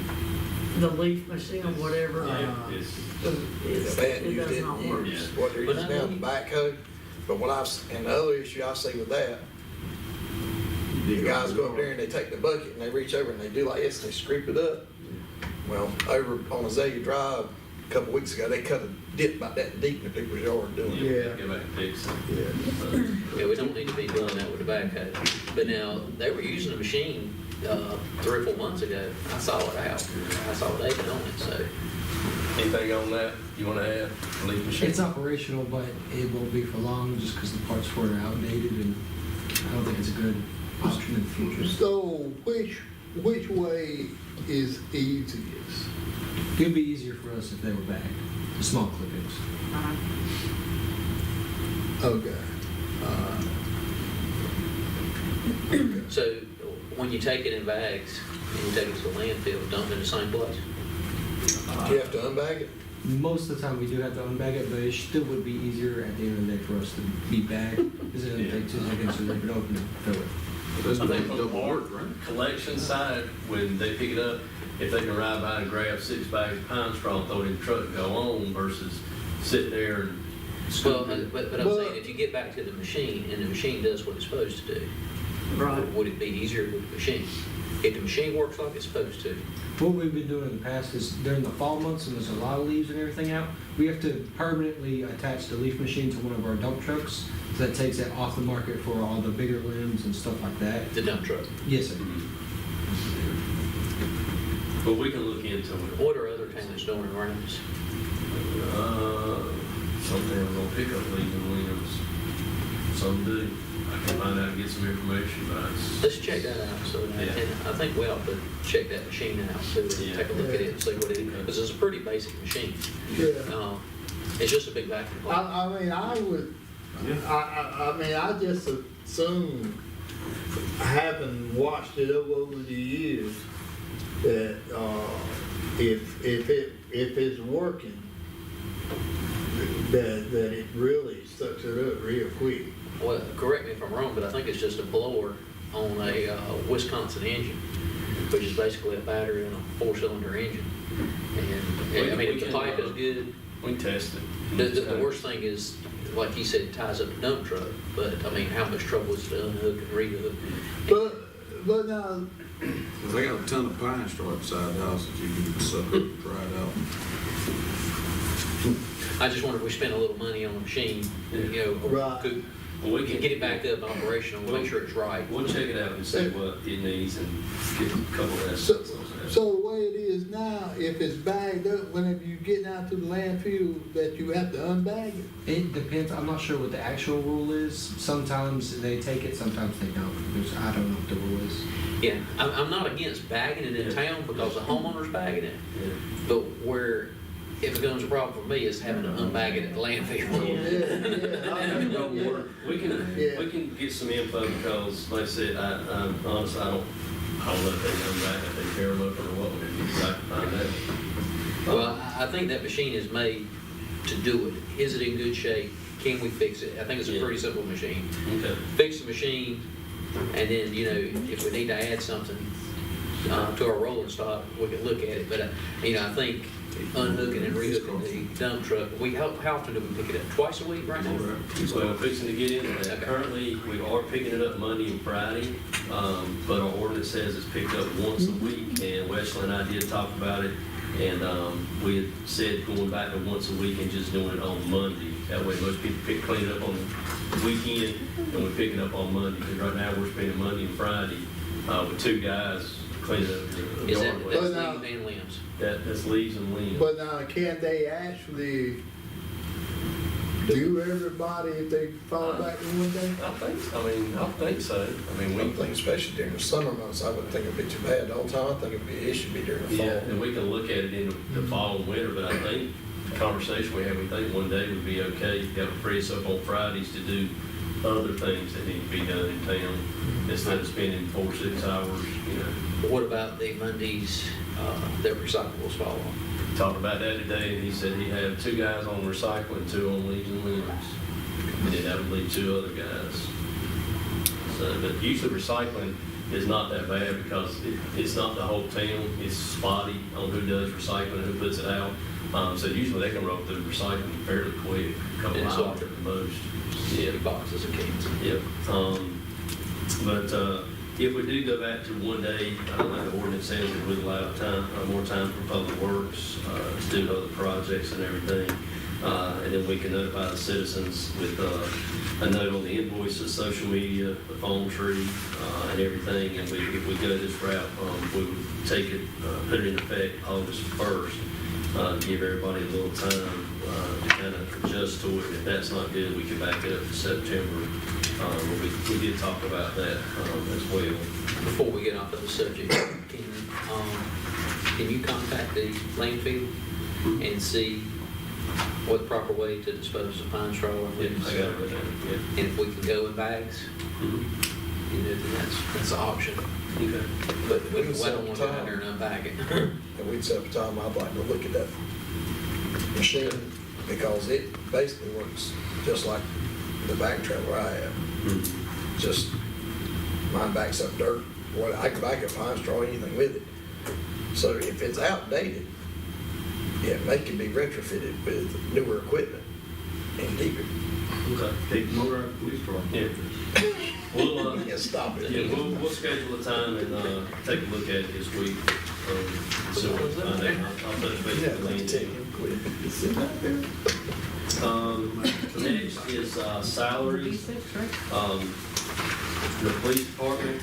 The leaf machine or whatever. It's They hadn't It used does it not in work. years. What they're using now is the backhoe. But and the other issue I see with that, the guys go up there and they take the bucket and they reach over and they do like this and they scrape it up. Well, over on Azalea Drive, a couple weeks ago, they cut a dip about that deep in people's yard doing it. Yeah. Go back and fix it. Yeah, we don't need to be doing that with the backhoe. But now, they were using a machine 3 or 4 months ago. I saw it out. I saw David on it, so. Anything on that you want to add? Leaf machine? It's operational, but it won't be for long just because the parts for it are outdated, and I don't think it's a good option in the future. So, which way is easiest? It would be easier for us if they were bagged, the small clippings. Okay. So when you take it in bags and you take it to the landfill, dump it in the same place? Do you have to unbag it? Most of the time, we do have to unbag it, but it still would be easier at the end of the day for us to be bagged. Because it doesn't take 2 seconds to rip it open and fill it. That's I think gonna from double the work, right? collection side, when they pick it up, if they can ride by and grab 6 bags of pine straw and throw it in the truck and go on versus sit there and Well, scoop it. but I'm saying, if you get back to the machine and the machine does what it's supposed to do, Right. would it be easier with the machine? If the machine works like it's supposed to, What we've been doing in the past is during the fall months when there's a lot of leaves and everything out, we have to permanently attach the leaf machine to one of our dump trucks. So that takes it off the market for all the bigger limbs and stuff like that. the dump truck. Yes, sir. But we can look into it. What are other towns doing around us? Some towns don't pick up leaves and limbs. Some do. I can find out and get some information, but Let's check that out. So, Yeah. and I think we ought to check that machine out too, and Yeah. take a look at it and see what it is, because it's a pretty basic machine. Yeah. It's just a big vacuum cleaner. I mean, I would, I mean, I just assume, having watched it over the years, that, if it's working, that it really sucks it up real quick. Well, correct me if I'm wrong, but I think it's just a blower on a Wisconsin engine, which is basically a battery and a 4-cylinder engine. And I mean, if the pipe is good, we can test it. the worst thing is, like you said, it ties up the dump truck. But I mean, how much trouble is it to unhook and rehook? But now, They got a ton of pine straw outside the house that you can suck up and dry it out. I just wonder if we spend a little money on the machine, Right. could Well, we can get it back up operational, make sure it's right. We'll check it out and see what it needs and get a couple of so, estimates. so the way it is now, if it's bagged up, whenever you get out to the landfill, that you have to unbag it. It depends. I'm not sure what the actual rule is. Sometimes they take it, sometimes they don't. I don't know what the rule is. Yeah, I'm not against bagging it in town because the homeowner's bagging it, Yeah. but where it becomes a problem for me is having to unbag it at the landfill. We can get some info because, like I said, I'm honestly, I don't know if they come back, if they tear them up or what, we can find out. Well, I think that machine is made to do it. Is it in good shape? Can we fix it? I think it's a pretty simple machine. Okay. Fix the machine, and then, if we need to add something to our rolling stock, we can look at it. But, I think unhooking and rehooking the dump truck, how often do we pick it up? Twice a week right now? Well, fixing to get into that. Okay. Currently, we are picking it up Monday and Friday, but our ordinance says it's picked up once a week, and Wesley and I did talk about it, and we had said going back to once a week and just doing it on Monday. That way, most people clean it up on the weekend, and we pick it up on Monday, because right now, we're spending Monday and Friday with 2 guys cleaning up the Is that, yard. that's But now- leaves and limbs? That's leaves and limbs. But now, can they actually do everybody if they fall back in one day? I think so. I mean, One thing, especially during the summer months, I wouldn't think it'd be too bad. The whole time, I think it should be during the fall. Yeah, and we can look at it in the fall and winter, but I think the conversation we had, we think one day would be okay. That would free us up on Fridays to do other things that need to be done in town instead of spending 4 or 6 hours, What about the Mondays that recyclables fall on? Talked about that today, and he said he had 2 guys on recycling, 2 on leaves and limbs. And then that would leave 2 other guys. So, but usually recycling is not that bad because it's not the whole town, it's spotty on who does recycling and who puts it out. So usually they can roll through recycling fairly quick, a couple And of so- hours at the most. Yeah, boxes of cans. Yep. But if we do go back to one day, like the ordinance says, it would allow more time for public works, to do other projects and everything. And then we can notify the citizens with a note on the invoices, social media, the phone tree, and everything. And if we go this route, we would take it, put it in effect August 1st, give everybody a little time to kind of adjust to it. If that's not good, we can back it up to September. We did talk about that as well. Before we get off of the subject, can you contact the landfill and see what the proper way to dispose of pine straw or leaves? I got it with that, yeah. And if we can go in bags, Mhm. then that's an option. Okay. But I don't want to go out there and unbag it. And we'd set up a time, I'd like to look at that. machine, because it basically works just like the back trailer I have. Just, mine backs up dirt, what, I can back up pine straw, anything with it. So if it's outdated, yeah, they can be retrofitted with newer equipment and keep it. Okay. Take the motor out of the police car. Yeah. We'll, Yeah, stop it. yeah, we'll schedule a time and, take a look at it this week. So, I'll touch base Yeah, with like Lynn. 10 quit. Next is, salaries. The police department,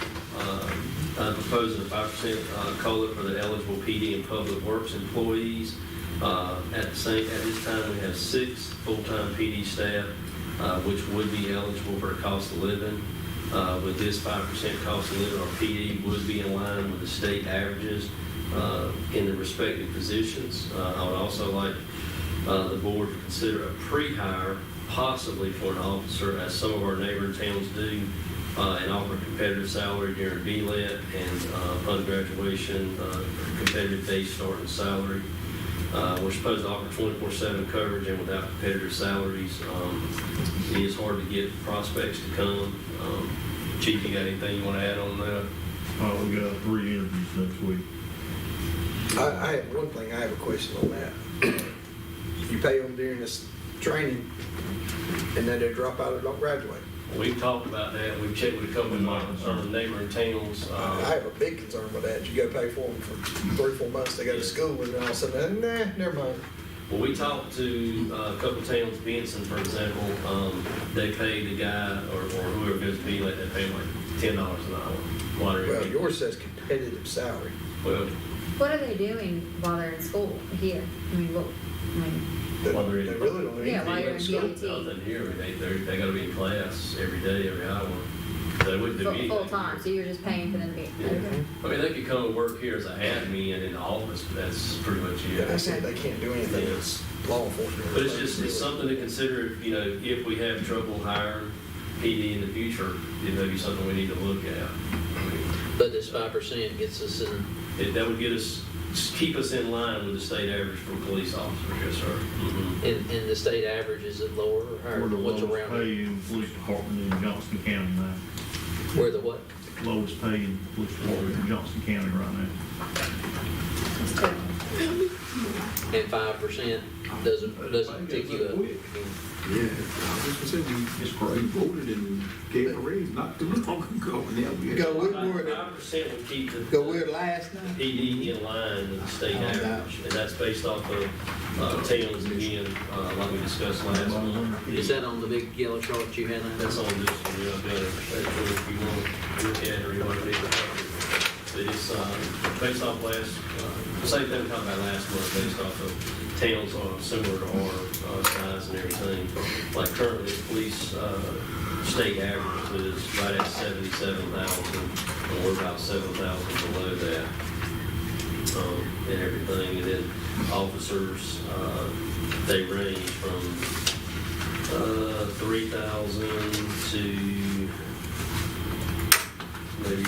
I'm proposing a 5% COLA for the eligible PD and public works employees. At this time, we have 6 full-time PD staff, which would be eligible for the cost of living. With this 5% cost of living, our PD would be in line with the state averages in the respective positions. I would also like the board to consider a pre-hire, possibly for an officer, as some of our neighboring towns do, and offer a competitive salary during BLET and upon graduation, competitive base starting salary. We're supposed to offer 24/7 coverage, and without competitive salaries, it is hard to get prospects to come. Chief, you got anything you want to add on that? We got 3 interviews next week. I have one thing, I have a question on that. You pay them during this training, and then they drop out or don't graduate. We've talked about that. We've checked with a couple of our neighboring towns. I have a big concern with that. You go pay for them for 3 or 4 months, they go to school, and then all of a sudden, nah, never mind. Well, we talked to a couple of towns, Benson, for example, they pay the guy or whoever goes to be like, they pay him like $10 an hour. Well, yours says competitive salary. Well, What are they doing while they're in school here? I mean, They While they're in- they really don't need Yeah, to while be you're in in school. DOT. nothing here. They gotta be in class every day, every hour. They wouldn't do anything. full time, so you're just paying for them to be, Yeah. okay. I mean, they could come and work here as an admin in the office, but that's pretty much Yeah, they it. said they can't do anything, it's law enforcement. But it's something to consider, if we have trouble hiring PD in the future, it may be something we need to look at. I mean, But this 5% gets us in, that would keep us in line with the state average for police officers, yes, sir. Mhm. in the state average, is it lower or higher? We're the What's lowest around pay it? in the police department in Johnson County now. Where the what? Lowest pay in the police department in Johnson County right now. That's good. And 5% doesn't tick you up. Yeah, I was just gonna say, we voted and gave a raise not too long ago. And yeah, we had- Go with, 5% would keep go with last night. PD in line with the state average, and that's based off of towns again, like we discussed last month. Is that on the big yellow chart you had? That's on this one, yeah, I've got it, if you want to look at it or you want to read it. But it's based off same thing we talked about last month, based off of towns similar to our size and everything. Like currently, the police state average is right at 77,000, and we're about 7,000 below that. And everything, and then officers, they range from 3,000 to maybe,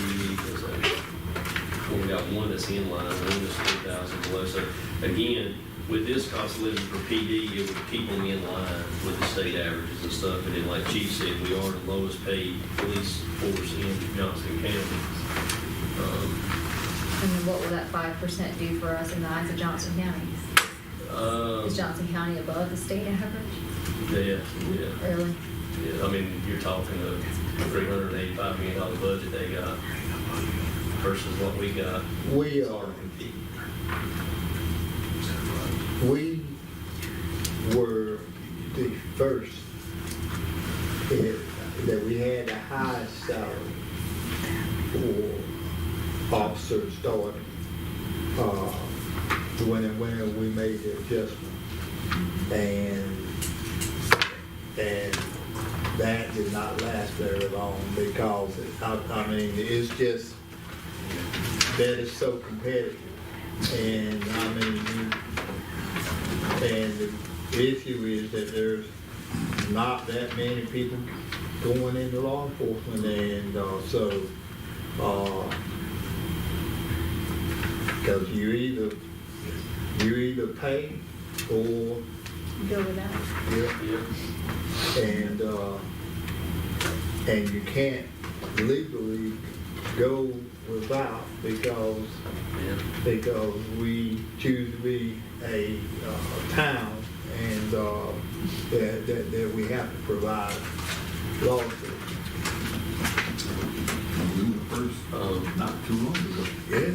we got one that's in line, one that's 3,000 below. So again, with this cost of living for PD, it would keep them in line with the state averages and stuff. And then like Chief said, we are the lowest paid police force in Johnson County. And then what will that 5% do for us in the eyes of Johnson County? Is Johnson County above the state average? Yeah. Really? Yeah, I mean, you're talking a $385 million budget they got versus what we got. We, It's hard to compete. we were the first that we had the highest salary for officers starting, when we made the adjustment. And that did not last very long because, I mean, it's just, that is so competitive. And I mean, and the issue is that there's not that many people going into law enforcement, and because you either pay or Go with that. Yeah. And you can't legally go without because we choose to be a town and that we have to provide lawsuits. We were first, not too long ago. Yeah.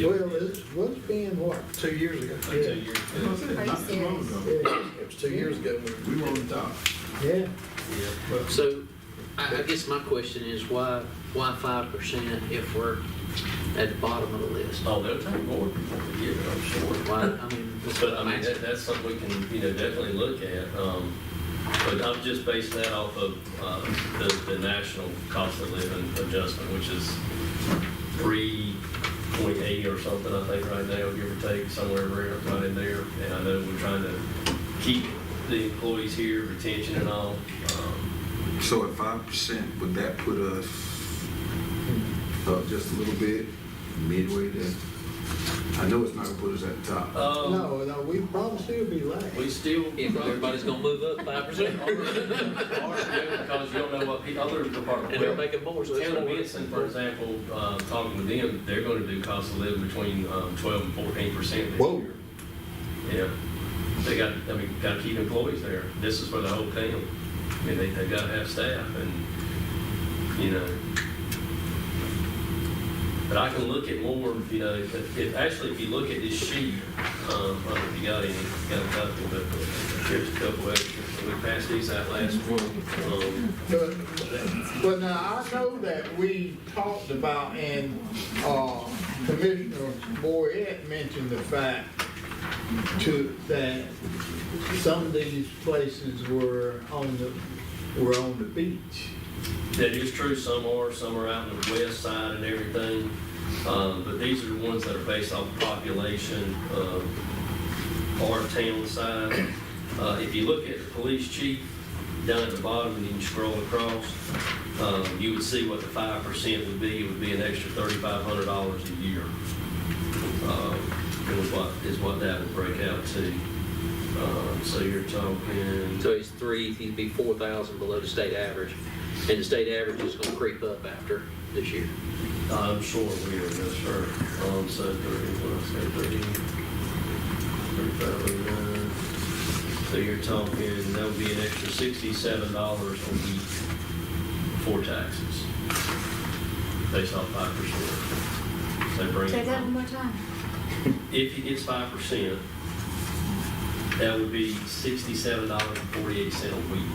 Well, what's been what? 2 years ago. Yeah. Are you Not too long serious? ago. Yeah. It was 2 years ago. We were on the top. Yeah. So, I guess my question is, why 5% if we're at the bottom of the list? Oh, they'll take more before we get it, I'm sure. Why, I mean, But I mean, that's something we can, definitely look at. But I'm just basing that off of the national cost of living adjustment, which is 3.8 or something, I think, right now, give or take, somewhere right in there. And I know we're trying to keep the employees here, retention and all. So at 5%, would that put us up just a little bit, midway there? I know it's not gonna put us at the top. No, we probably still be last. We still. if everybody's gonna move up 5%, Because you don't know what other departments. and they're making more, so it's Taylor more. Benson, for example, talking with them, they're going to do cost of living between 12 and 14% this Whoa. year. Yeah, they got to keep employees there. This is for the whole town. I mean, they got to have staff, and But I can look at more. If you look at this sheet, I don't know if you got a couple, but here's a couple extras. We passed these out last month. But now, I know that we talked about, and Commissioner Boyette mentioned the fact that some of these places were on the beach. That is true. Some are out on the west side and everything. But these are the ones that are based off population, our town side. If you look at the police chief down at the bottom and you can scroll across, you would see what the 5% would be. It would be an extra $3,500 a year. Is what that would break out to. So you're talking. So he's he'd be 4,000 below the state average. And the state average is gonna creep up after this year. I'm sure we are, yes, sir. So 3509. So you're talking, that would be an extra $67 a week before taxes, based off 5%. So bring Say it that one from, more time. if he gets 5%, that would be $67.48 a week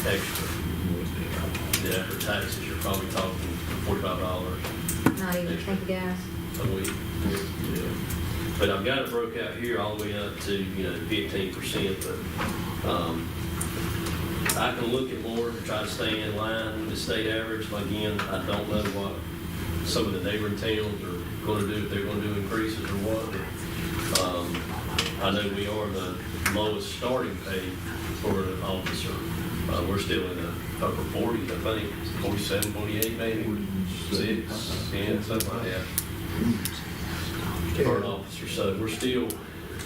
extra. Then after taxes, you're probably talking $45 Not even a tank of gas. a week. Yeah. But I've got it broke out here all the way up to, 15%, but, I can look at more to try to stay in line with the state average. But again, I don't know what some of the neighboring towns are gonna do, if they're gonna do increases or what. But, I know we are the lowest starting pay for an officer. We're still in the upper 40s, I think, 47, 48 maybe, 6, something like that. For an officer, so we're still on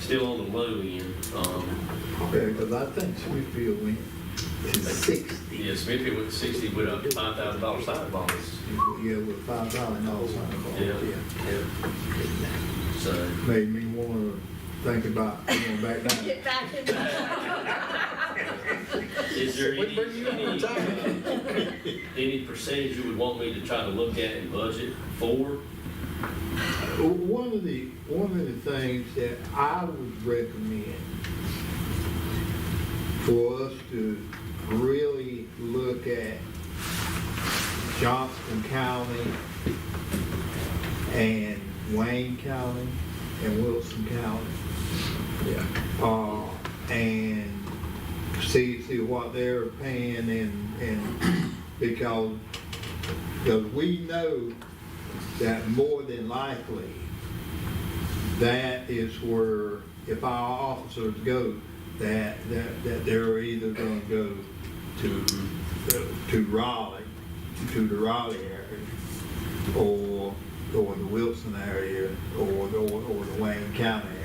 the low end. Because I think Smithfield went to 60. Yeah, Smithfield went to 60 with a $5,000 sign bonus. Yeah, with $5,000 sign bonus. Yeah. So. Made me want to think about going back down. Get back in there. Is there any percentage you would want me to try to look at and budget for? One of the things that I would recommend for us to really look at Johnston County and Wayne County and Wilson County. Yeah. And see what they're paying and because we know that more than likely that is where, if our officers go, that they're either going to go to Raleigh, to the Raleigh area, or the Wilson area, or the Wayne County area.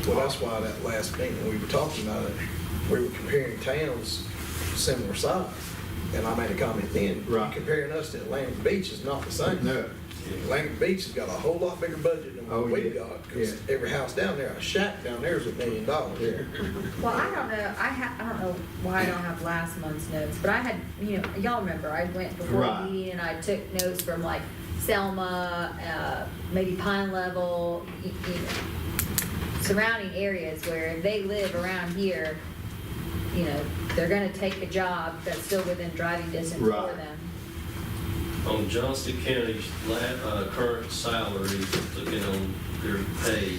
Well, that's why that last meeting, we were talking about it, we were comparing towns similar size. And I made a comment then, Right. comparing us to Atlantic Beach is not the same. No. Atlantic Beach has got a whole lot bigger budget than Oh, what we've yeah. got, because Yeah. every house down there, a shack down there is $1 million. Well, I don't know, I don't know why I don't have last month's notes, but I had, y'all remember, I went before the Right. meeting and I took notes from like Selma, maybe Pine Level, surrounding areas where if they live around here, they're gonna take a job that's still within driving distance for Right. them. On Johnston County's current salary, looking on their pay,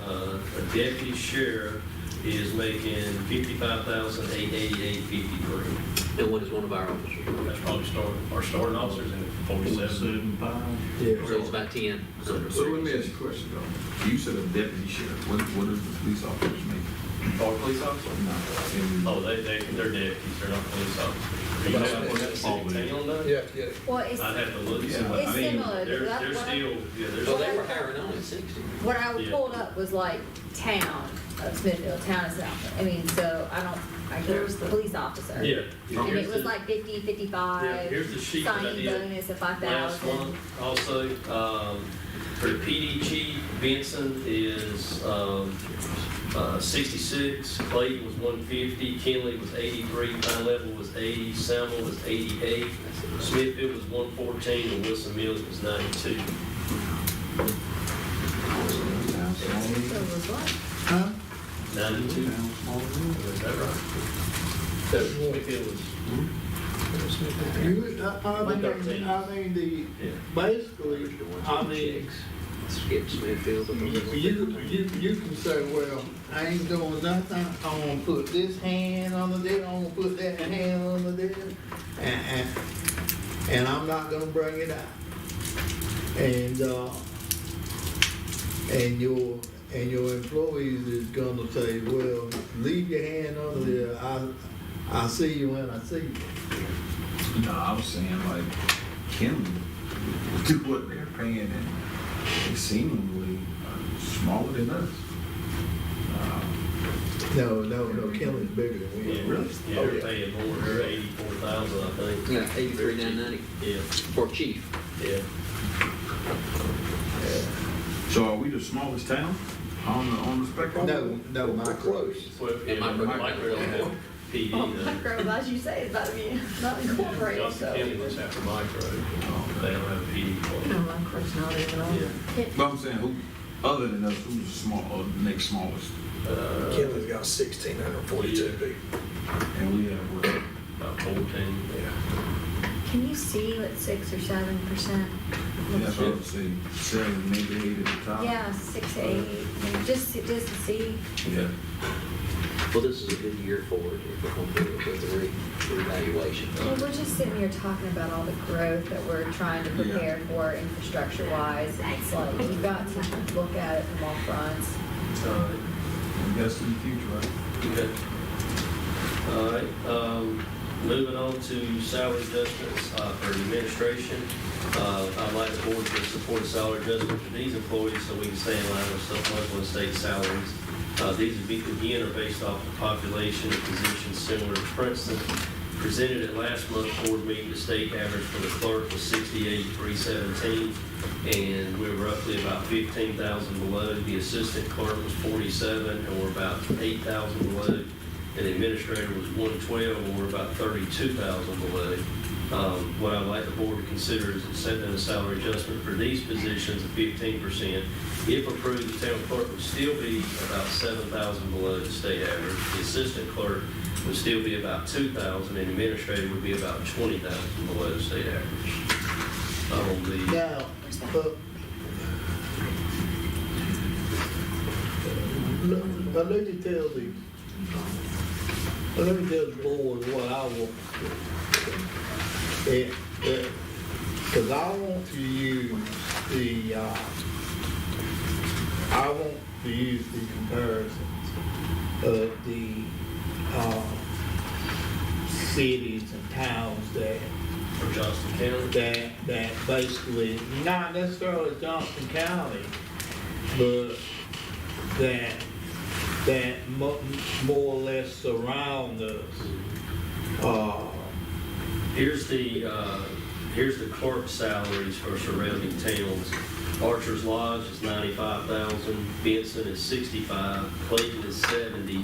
a deputy sheriff is making $55,888.53. And what is one of our officers? That's probably our starting officers in 47. Yeah. So it's about 10. So let me ask you a question though. You said a deputy sheriff, what does the police officers make? Or police officer? No. Oh, they're deputies, they're not police officers. You know, what the city town does? Yeah. Well, it's, I'd have to look. Yeah, See what- it's I mean, similar, They're that's what I- still, yeah, So they're. they were hiring on at 60. what I Yeah. pulled up was like town of Smithfield, town of South, so there's the police officer. Yeah. And it was like 50, 55. Yeah, here's the sheet that I Signing did bonus of last 5,000. month also. For the PD chief, Benson is 66, Clayton was 150, Kinley was 83, Pine Level was 80, Selma was 88, Smithfield was 114, and Wilson Mills was 92. So it was what? Huh? 92? Is that right? So Smithfield was, I mean, basically, I mean, Skip Smithfield. you can say, well, I ain't doing nothing, I'm gonna put this hand under there, I'm gonna put that hand under there, and I'm not gonna bring it out. And your employees is gonna say, well, leave your hand under there, I'll see you when I see you. No, I was saying like, Kenley do what they're paying and they seemingly smaller than us. No, Kelly's bigger than we yeah, are. really? Yeah, they're paying more, they're 84,000, I think. Yeah, 83,990 Yeah, for chief. yeah. So are we the smallest town on the spectrum? No, We're Mike. close. Well, yeah, Micro- Micro don't have PD Oh, though. micro, as you say, it's about to be not incorporated, Johnson so. County was after Micro. They don't have a PD No, department. my card's not even on. Yeah. But I'm saying, who, other than us, who's the the next smallest? Kelly's got 1,642 people. And we have, what? About 14. Can you see what 6 or 7%? That's what I would say, 7, maybe 8 at the top. Yeah, 6 to 8, maybe just to see. Yeah. Well, this is a good year for it if we're going to do it with the reevaluation. Well, we're just sitting here talking about all the growth that we're trying to prepare for infrastructure-wise. It's like, we've got to look at it from all fronts. All right. Invest in the future, right? Okay. All right, moving on to salary adjustments for administration. I'd like the board to support a salary adjustment for these employees so we can stay in line with local and state salaries. These would be, again, are based off the population of positions similar to Princeton. Presented at last month's board meeting, the state average for the clerk was 68,317, and we're roughly about 15,000 below. The assistant clerk was 47, and we're about 8,000 below. And the administrator was 112, and we're about 32,000 below. What I'd like the board to consider is setting a salary adjustment for these positions of 15%. If approved, the town clerk would still be about 7,000 below the state average. The assistant clerk would still be about 2,000, and the administrator would be about 20,000 below the state average. Now, let me tell the board what I want. Because I want to use the comparisons of the cities and towns that For Johnston County. that basically, not necessarily Johnson County, but that that more or less surround us. Here's the clerk salaries for surrounding towns. Archer's Lodge is 95,000, Benson is 65, Clayton is 70,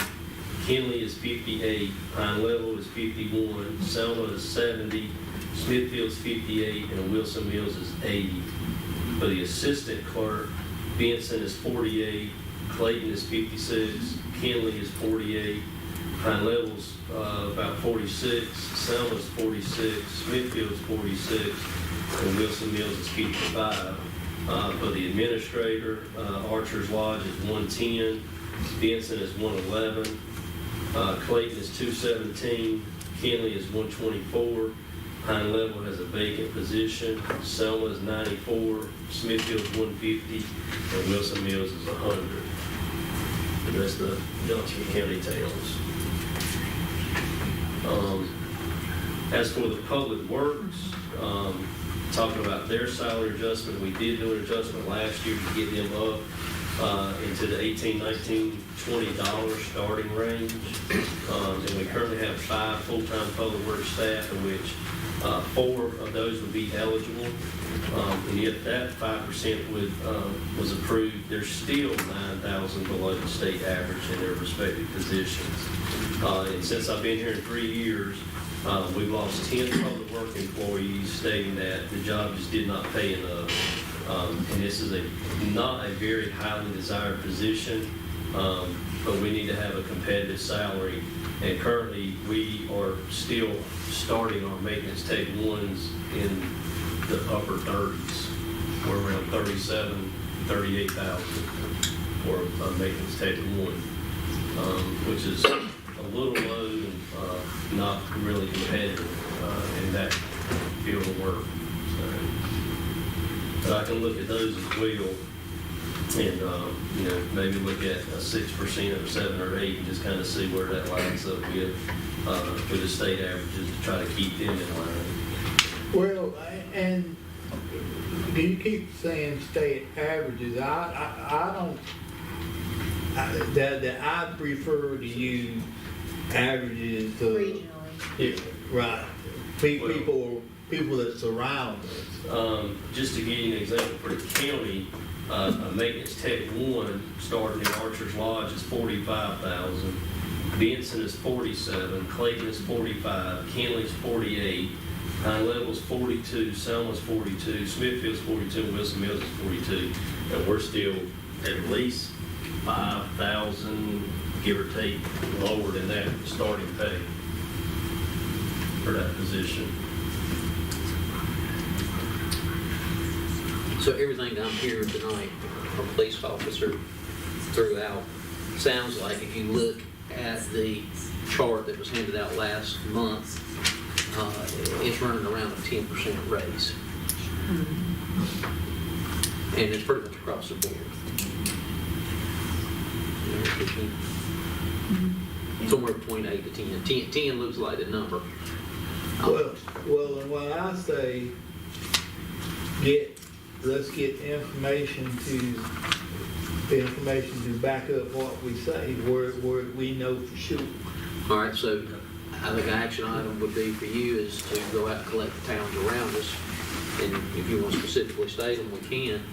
Kenley is 58, Pine Level is 51, Selma is 70, Smithfield's 58, and Wilson Mills is 80. For the assistant clerk, Benson is 48, Clayton is 56, Kenley is 48, Pine Level's about 46, Selma's 46, Smithfield's 46, and Wilson Mills is 55. For the administrator, Archer's Lodge is 110, Benson is 111, Clayton is 217, Kenley is 124, Pine Level has a vacant position, Selma is 94, Smithfield's 150, and Wilson Mills is 100. And that's the Johnson County towns. As for the public works, talking about their salary adjustment, we did do an adjustment last year to get them up into the $18, $19, $20 starting range. And we currently have 5 full-time public works staff, of which 4 of those would be eligible. And if that 5% was approved, they're still 9,000 below the state average in their respective positions. And since I've been here in 3 years, we've lost 10 public work employees stating that the job just did not pay enough. And this is not a very highly desired position, but we need to have a competitive salary. And currently, we are still starting our maintenance tech ones in the upper 30s. We're around 37, 38,000 for a maintenance tech one, which is a little low and not really competitive in that field of work. So, but I can look at those as well, and maybe look at a 6% or 7 or 8, and just kind of see where that lines up with the state averages to try to keep them in line. Well, and you keep saying state averages. I don't. I prefer to use averages to Regionally. yeah, right. People that surround us. Just to give you an example for the county, a maintenance tech one starting in Archer's Lodge is 45,000. Benson is 47, Clayton is 45, Kenley's 48, Pine Level's 42, Selma's 42, Smithfield's 42, and Wilson Mills is 42. And we're still at least 5,000, give or take, lower than that starting pay for that position. So everything I'm hearing tonight from police officer throughout sounds like, if you look at the chart that was handed out last month, it's running around a 10% raise. And it's pretty much across the board. Somewhere between 8 to 10. 10 looks like the number. Well, and when I say let's get information to back up what we say, where we know for sure. All right, so I think an action item would be for you is to go out and collect the towns around us. And if you want to specifically state them, we can.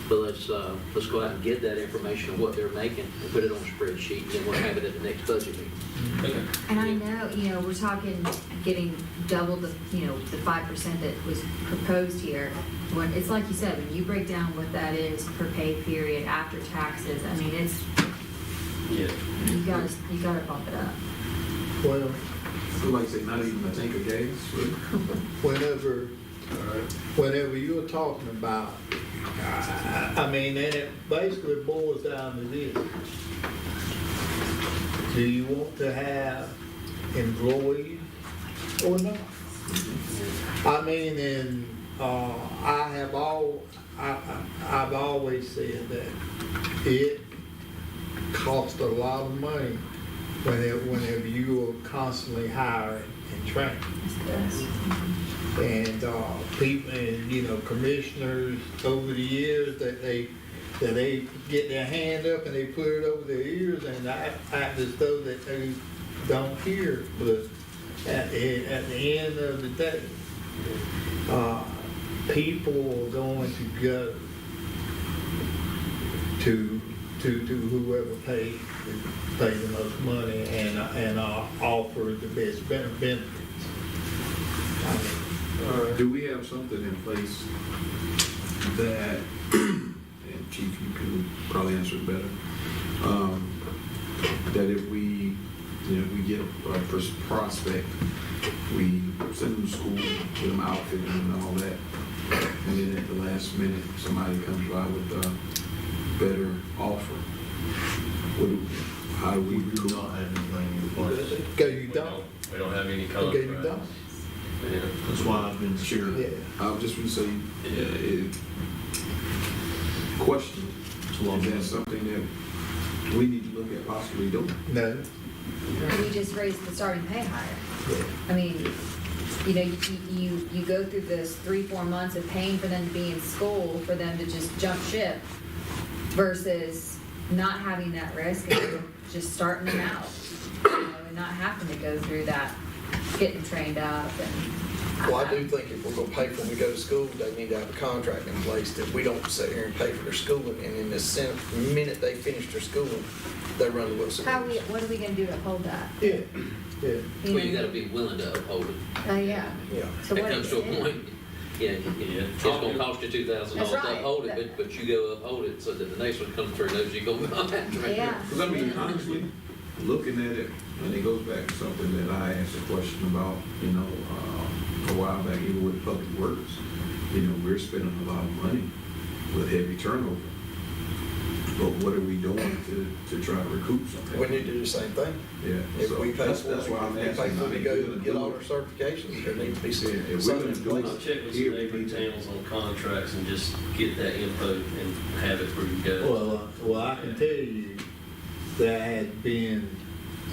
But let's go out and get that information of what they're making and put it on a spreadsheet, and then we'll have it at the next budget meeting. Okay. And I know, we're talking getting double the 5% that was proposed here. When it's like you said, when you break down what that is per pay period after taxes, I mean, it's, Yeah. you gotta bump it up. Well, Like I say, not even a tank of gas. whenever you're talking about, I mean, and it basically boils down to this. Do you want to have employees or not? I mean, and I've always said that it costs a lot of money whenever you are constantly hiring and training. And people, and commissioners over the years, that that they get their hand up and they put it over their ears and act as though that they don't hear. But at the end of the day, people are going to go to whoever pays the most money and offer the best benefits. Do we have something in place that, and Chief, you can probably answer it better, that if we get a prospect, we send them to school, get them outfitted and all that, and then at the last minute, somebody comes by with a better offer. How do we do not have anything in place. Okay, you don't. We don't have any Okay, you contracts. don't. Yeah. That's why I've been Sure. Yeah. I just want to say, question, is that something that we need to look at possibly doing? No. We just raised the starting pay higher. I mean, you know, you go through this 3-4 months of paying for them to be in school, for them to just jump ship, versus not having that risk and just starting them out, you know, and not having to go through that, getting trained up and. Well, I do think if we're gonna pay for them to go to school, they need to have a contract in place that we don't sit here and pay for their schooling, and in the minute they finish their schooling, they run the Wilson. What are we gonna do to hold that? Yeah, yeah. Well, you gotta be willing to uphold it. Yeah. Yeah. So It what comes to a extent? point, it's gonna cost you $2,000 That's to right. uphold it, but you go uphold it so that the next one comes through and knows you're gonna go after it. Yeah. Because I mean, honestly, looking at it, and it goes back to something that I asked a question about, a while back, even with Public Works. We're spending a lot of money with heavy turnover. But what are we doing to try to recoup something? We need to do the same thing. Yeah. If so we pay that's for it, why I'm we pay asking. for it to go If we're get all gonna our certifications, there needs to be some, Yeah, if we're something gonna in do place. I'll check with Here, some neighboring towns on contracts and just get that info and have it where you go. Well, I can tell you there had been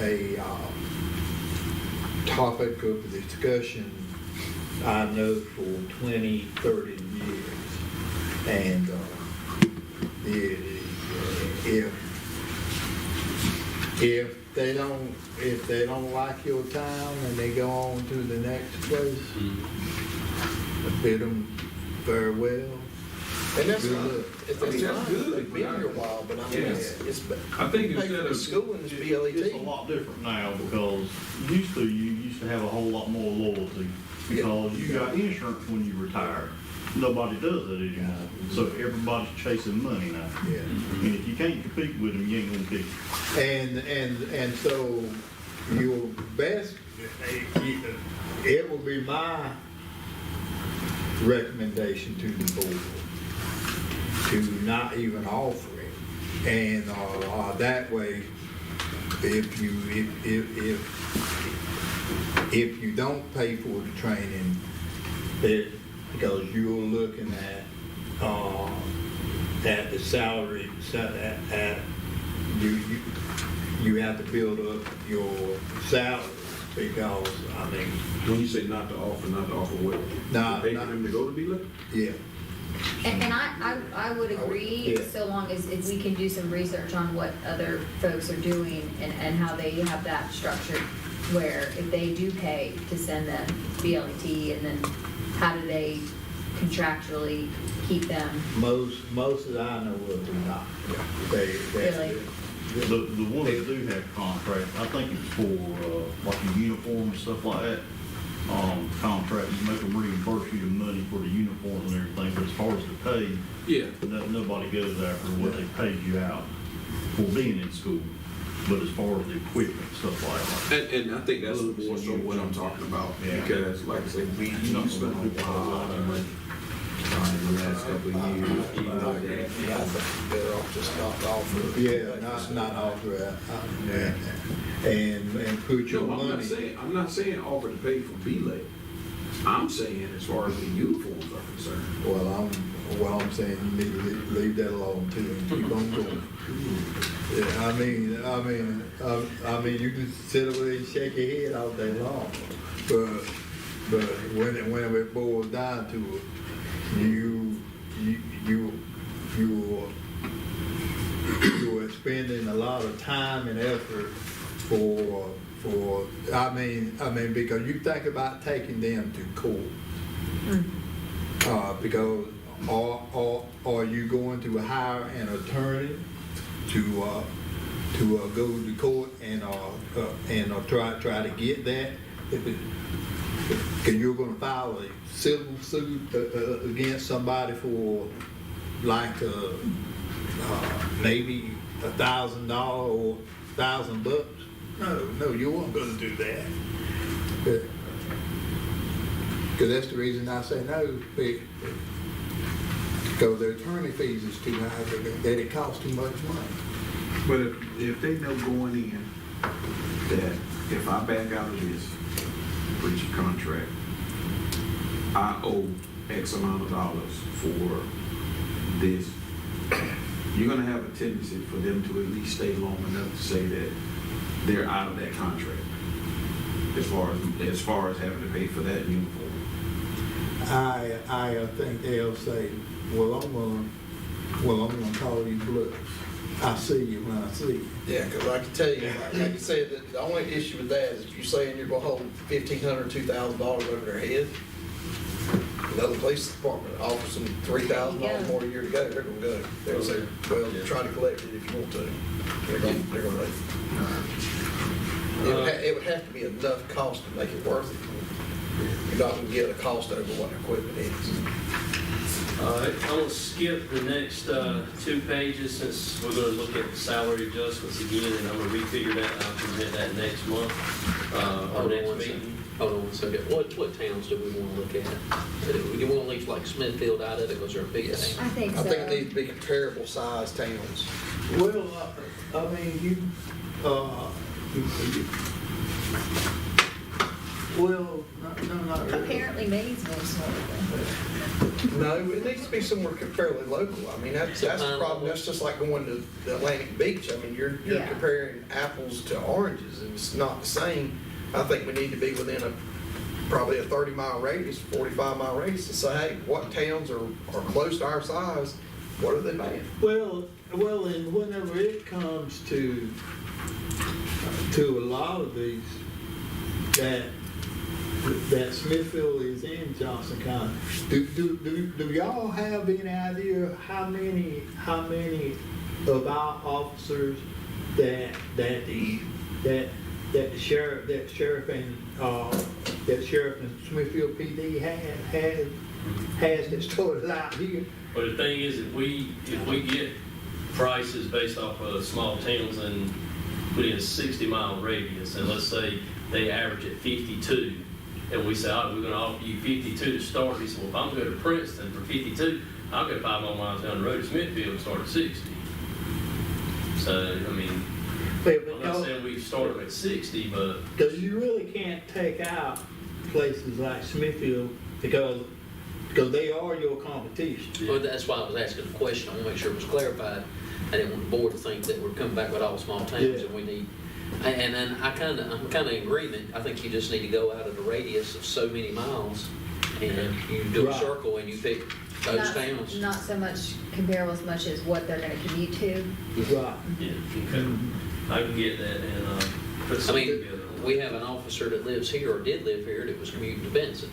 a topic of discussion, I know, for 20, 30 years. And if they don't like your town and they go on to the next place, bid them farewell. And that's Good not, luck. if they That's good. they've been here a while, but I mean, it's, I think pay for instead the of schooling is It's a BLET. lot different now because you used to have a whole lot more loyalty because you got insurance when you retired. Nobody does that anymore. So everybody's chasing money now. Yeah. And if you can't compete with them, you ain't gonna compete. And so your best, it will be my recommendation to the board to not even offer it. And that way, if you don't pay for the training, because you're looking at the salary, you have to build up your salary, because, I mean, when you say not to offer what? Nah, Pay for nah. them to go to BLET? yeah. And I would agree, Yeah. so long as if we can do some research on what other folks are doing and how they have that structured, where if they do pay to send them BLET, and then how do they contractually keep them? Most that I know of do not. Really? The ones that do have contracts, I think it's for like your uniform and stuff like that. Contract, you make them reimburse you the money for the uniforms and everything, but as far as the pay, Yeah. nobody goes after what they paid you out for being in school. But as far as the equipment, stuff like that. And I think that's more so what I'm talking about, Yeah. because like I said, we spent a lot of money in the last couple of years. Yeah, I think better off just not to offer it. Yeah, not offer it, and put your No, money. I'm not saying offer to pay for BLET. I'm saying as far as the uniforms are concerned. Well, I'm saying you need to leave that alone too and keep on going. Yeah, I mean, you can sit over there and shake your head all day long, but when it boils down to it, you lot of time and effort for, I mean, because you think about taking them to court. Because are you going to hire an attorney to go to court and try to get that? Because you're going to file a civil suit against somebody for like maybe $1,000 or $1,000. No, you weren't going to do that. Because that's the reason I say no. Because their attorney fees is too high, that it costs too much money. But if they know going in that if I back out of this breach of contract, I owe X amount of dollars for this, you're gonna have a tendency for them to at least stay long enough to say that they're out of that contract as far as having to pay for that uniform. I think they'll say, well, I'm gonna call you bluff. I see you when I see you. Yeah, because I can tell you, like you said, that the only issue with that is if you're saying you're gonna hold $1,500, $2,000 over their head, another police department offers them $3,000 more a year to go, they're gonna go. They'll say, well, try to collect it if you want to. They're gonna let you. It would have to be enough cost to make it worth it. You're not gonna get a cost over what the equipment is. All right, I'm gonna skip the next 2 pages since we're gonna look at the salary adjustments again, and I'm gonna refigure that and I'll present that next month, our next meeting. Hold on one second. What towns do we want to look at? Do you want to leave like Smithfield out of it because they're a big town? I think so. I think it needs to be comparable size towns. Well, I mean, well, no, not really. Apparently Maysville's smaller. No, it needs to be somewhere fairly local. I mean, that's the problem. That's just like going to the Atlantic Beach. I mean, you're Yeah. comparing apples to oranges, and it's not the same. I think we need to be within probably a 30-mile radius, 45-mile radius to say, hey, what towns are close to our size, what are they paying? Well, and whenever it comes to a lot of these, that Smithfield is in Johnson County, do y'all have any idea how many of our officers that sheriff and Smithfield PD has that started out here? But the thing is, if we get prices based off of small towns and within a 60-mile radius, and let's say they average at 52, and we say, oh, we're gonna offer you 52 to start. He said, well, if I'm going to Princeton for 52, I'll go 5 more miles down the road to Smithfield and start at 60. So, I mean, I'm not saying we started at 60, but... Because you really can't take out places like Smithfield because they are your competition. Well, that's why I was asking the question. I want to make sure it was clarified. I didn't want the board to think that we're coming back with all small towns Yeah. and we need. And then I'm kind of in agreement. I think you just need to go out of the radius of so many miles, and you do a Right. circle and you pick those towns. Not so much comparable as much as what they're gonna commute to. Right. Yeah, okay. I can get that and put I something mean, together. we have an officer that lives here or did live here that was commuting to Benson.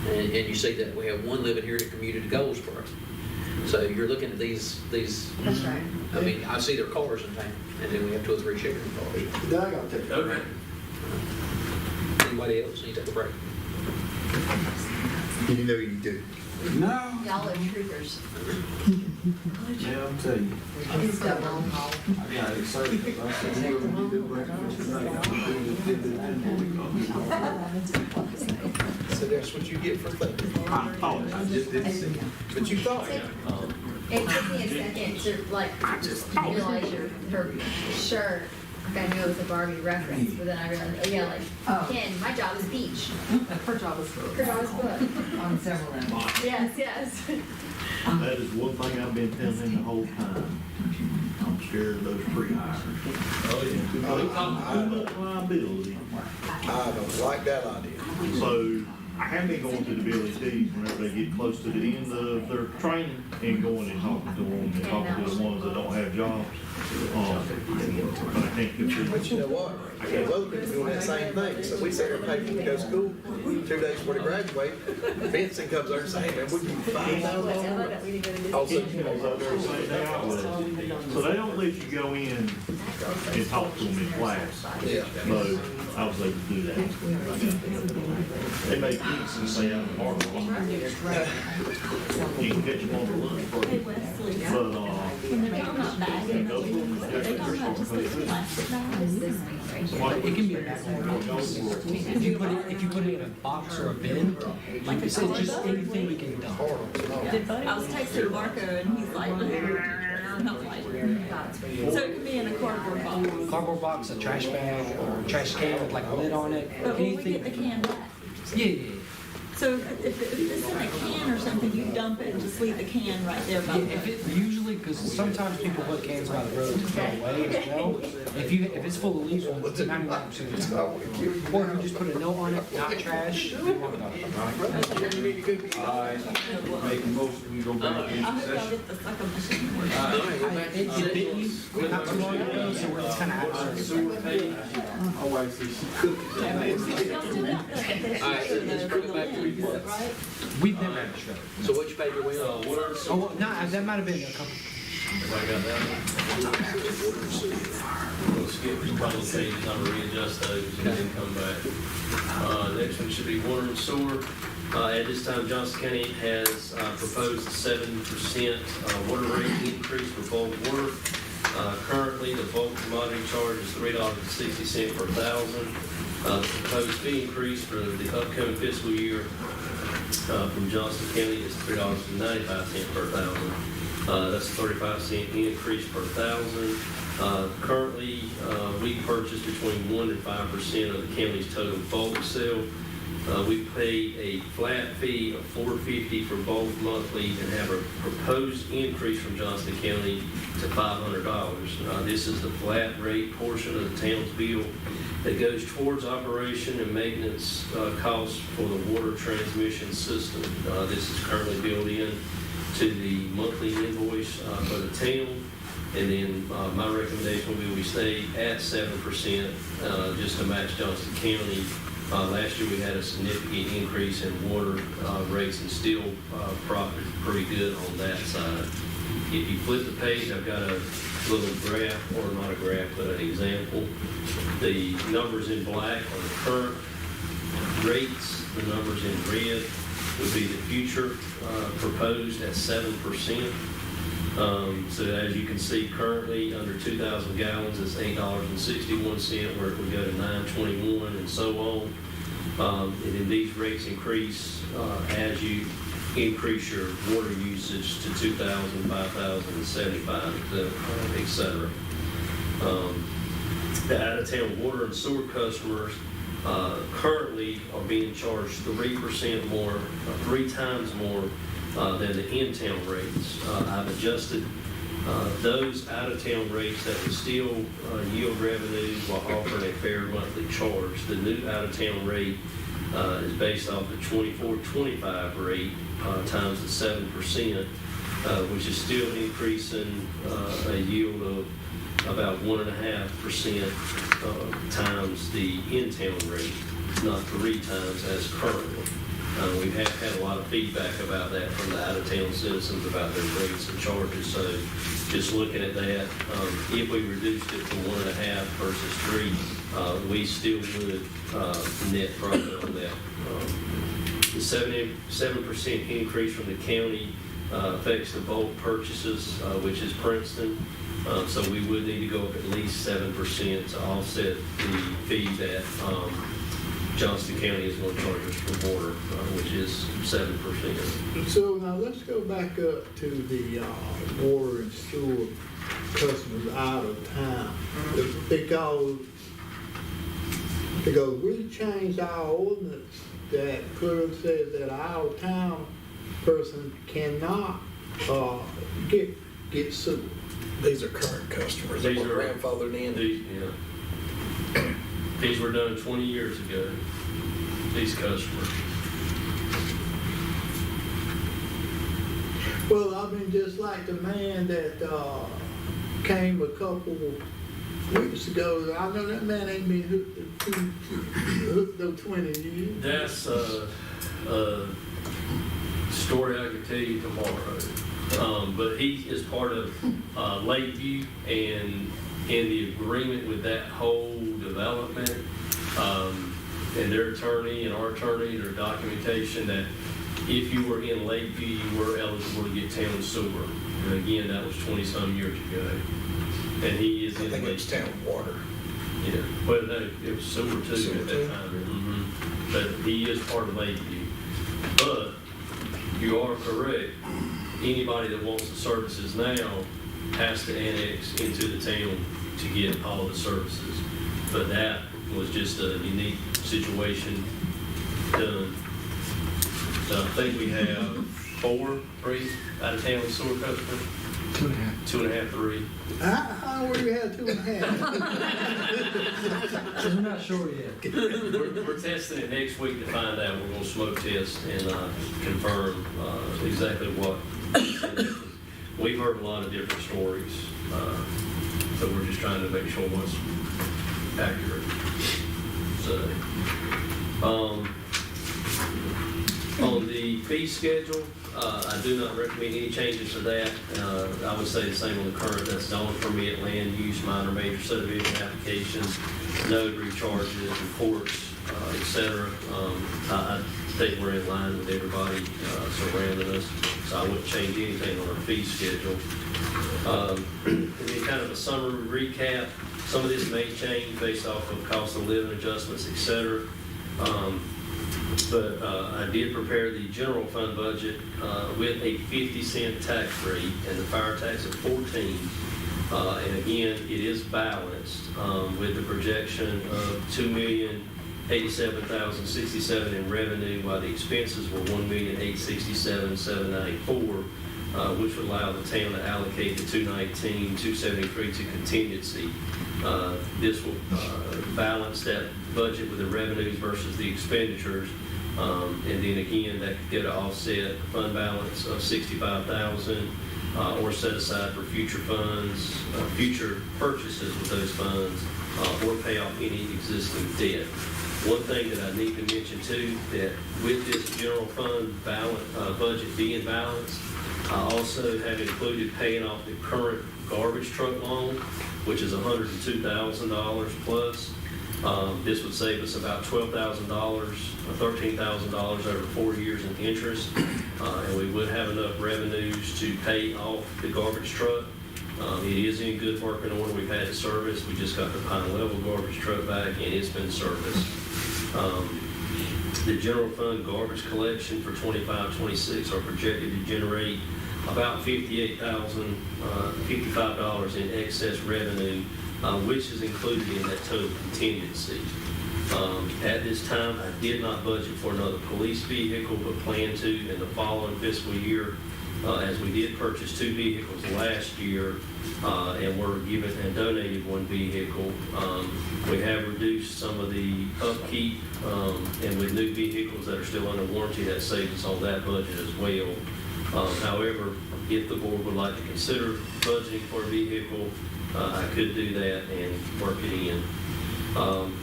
And you see that we have one living here that commuted to Goldsboro. So you're looking at these, That's right. I mean, I see their cars in town, and then we have 2 or 3 sharing cars. Then I gotta take a Okay. break. Anybody else need to take a break? You know you do. No. Y'all are troopers. Yeah, I'm telling you. It's the long haul. I got excited because I said, we're going to do breakfast tonight. So that's what you get for thinking. I thought, I just didn't see it. But you thought. It took me a second to realize her shirt. Like I knew it was a Barbie reference, but then I realized, oh yeah, like Ken, my job is beach. Her job is good. Her job is foot. On several levels. Yes, yes. That is one thing I've been telling him the whole time. I'm scared of those pre-hires. Oh, yeah. Too much liability. I don't like that idea. So I have been going to the BLETs whenever they get close to the end of their training and going and talking to them and talking to the ones that don't have jobs. But I can't consider. But you know what? There's other people doing that same thing. So we sit there and pay people to go to school, 2 days before they graduate. Benson comes there and says, hey, man, we'll give you $5,000. All of a sudden, you know, So they don't let you go in and talk to them in class. yeah. So I was able to do that. They make kids and say out in Harvard. You can catch them on the lunch break. But, When they're talking about bagging, they're talking about just those plastic bags. It can be a bag. If you put it in a box or a bin, like I said, just anything you can dump. I was texting Marco and he's like, and I'm like, so it can be in a cardboard box. Cardboard box, a trash bag, or a trash can with like a lid on it. But when we get the can back. Yeah. So if it's in a can or something, you dump it and just leave the can right there by the If it usually, because sometimes people put cans by the road to throw away as well. If it's full of leaves, well, it's 99% of the time. Or if you just put a note on it, not trash, we want it. I make a motion, we go back I into hope y'all session. get the sucker machine working. All right, go back to It bit you not too long ago, so it's kind of out of Sewer page. My wife says she cooked it. Y'all still got the All right, let's bring it back to report, right? We've been at the show. So which page are we on? Oh, well, no, that might have been a couple. Everybody got that one? We'll skip a couple of pages, I'm gonna readjust those and then come back. Next one should be water and sewer. At this time, Johnson County has proposed a 7% water rate increase for bulk water. Currently, the bulk commodity charge is $3.60 per thousand. The proposed fee increase for the upcoming fiscal year from Johnson County is $3.95 per thousand. That's a 35-cent increase per thousand. Currently, we purchase between 1% and 5% of the county's total bulk sale. We pay a flat fee of $450 for bulk monthly and have a proposed increase from Johnston County to $500. This is the flat rate portion of the town's bill that goes towards operation and maintenance costs for the water transmission system. This is currently built in to the monthly invoice for the town. And then my recommendation will be we stay at 7% just to match Johnston County. Last year we had a significant increase in water rates and still profited pretty good on that side. If you flip the page, I've got a little graph, or not a graph, but an example. The numbers in black are the current rates. The numbers in red would be the future proposed at 7%. So as you can see, currently under 2,000 gallons, it's $8.61, where it would go to $9.21 and so on. And then these rates increase as you increase your water usage to 2,000, 5,000, and 75, et cetera. The out-of-town water and sewer customers currently are being charged 3% more, 3 times more than the in-town rates. I've adjusted those out-of-town rates that would still yield revenues while offering a fair monthly charge. The new out-of-town rate is based off the 24-25 rate times the 7%, which is still increasing a yield of about 1.5% times the in-town rate, not 3 times as currently. We have had a lot of feedback about that from the out-of-town citizens about their rates and charges. So just looking at that, if we reduced it to 1.5 versus 3, we still would net profit on that. The 7% increase from the county affects the bulk purchases, which is Princeton. So we would need to go up at least 7% to offset the fee that Johnston County is going to charge us for water, which is 7%. So now let's go back up to the water and sewer customers out of town. Because we changed our ordinance that could have said that our town person cannot get sued. These are current customers that were grandfathered in. These were done 20 years ago, these customers. Well, I mean, just like the man that, came a couple weeks ago, I know that man ain't been hooked no 20 years. That's a story I could tell you tomorrow. But he is part of Lakeview, and in the agreement with that whole development, and their attorney and our attorney, their documentation that if you were in Lakeview, you were eligible to get town sewer. And again, that was 20-some years ago. And he is I in think it's Lakeview. town water. Yeah, well, no, it was sewer too Sewer at too? that time. But he is part of Lakeview. But you are correct. Anybody that wants the services now has to annex into the town to get all the services. But that was just a unique situation done. So I think we have 3 out of town sewer customers. 2.5. 2.5, 3. How old you have 2.5? We're not sure yet. We're testing it next week to find out. We're gonna smoke test and confirm exactly what. We've heard a lot of different stories, so we're just trying to make sure what's accurate. So, on the fee schedule, I do not recommend any changes to that. I would say the same on the current. That's zoning permit, land use, minor, major subdivision applications, notary charges, reports, et cetera. I think we're in line with everybody surrounding us, so I wouldn't change anything on our fee schedule. And then kind of a summary recap. Some of this may change based off of cost of living adjustments, et cetera. But I did prepare the general fund budget with a 50-cent tax rate and the fire tax at 14. And again, it is balanced with the projection of $2,087,067 in revenue, while the expenses were $1,867,794, which would allow the town to allocate the $219,273 to contingency. This will balance that budget with the revenues versus the expenditures. And then again, that could get to offset the fund balance of $65,000 or set aside for future funds, future purchases with those funds, or pay off any existing debt. One thing that I need to mention too, that with this general fund budget being balanced, I also have included paying off the current garbage truck loan, which is $102,000 plus. This would save us about $12,000, $13,000 over 4 years in interest, and we would have enough revenues to pay off the garbage truck. It is in good working order. We've had it serviced. We just got the Pine Level garbage truck back, and it's been serviced. The general fund garbage collection for 25-26 are projected to generate about $55 in excess revenue, which is included in that total contingency. At this time, I did not budget for another police vehicle, but plan to in the following fiscal year, as we did purchase 2 vehicles last year, and were given and donated 1 vehicle. We have reduced some of the upkeep, and with new vehicles that are still under warranty, that saves us on that budget as well. However, if the board would like to consider budgeting for a vehicle, I could do that and work it in.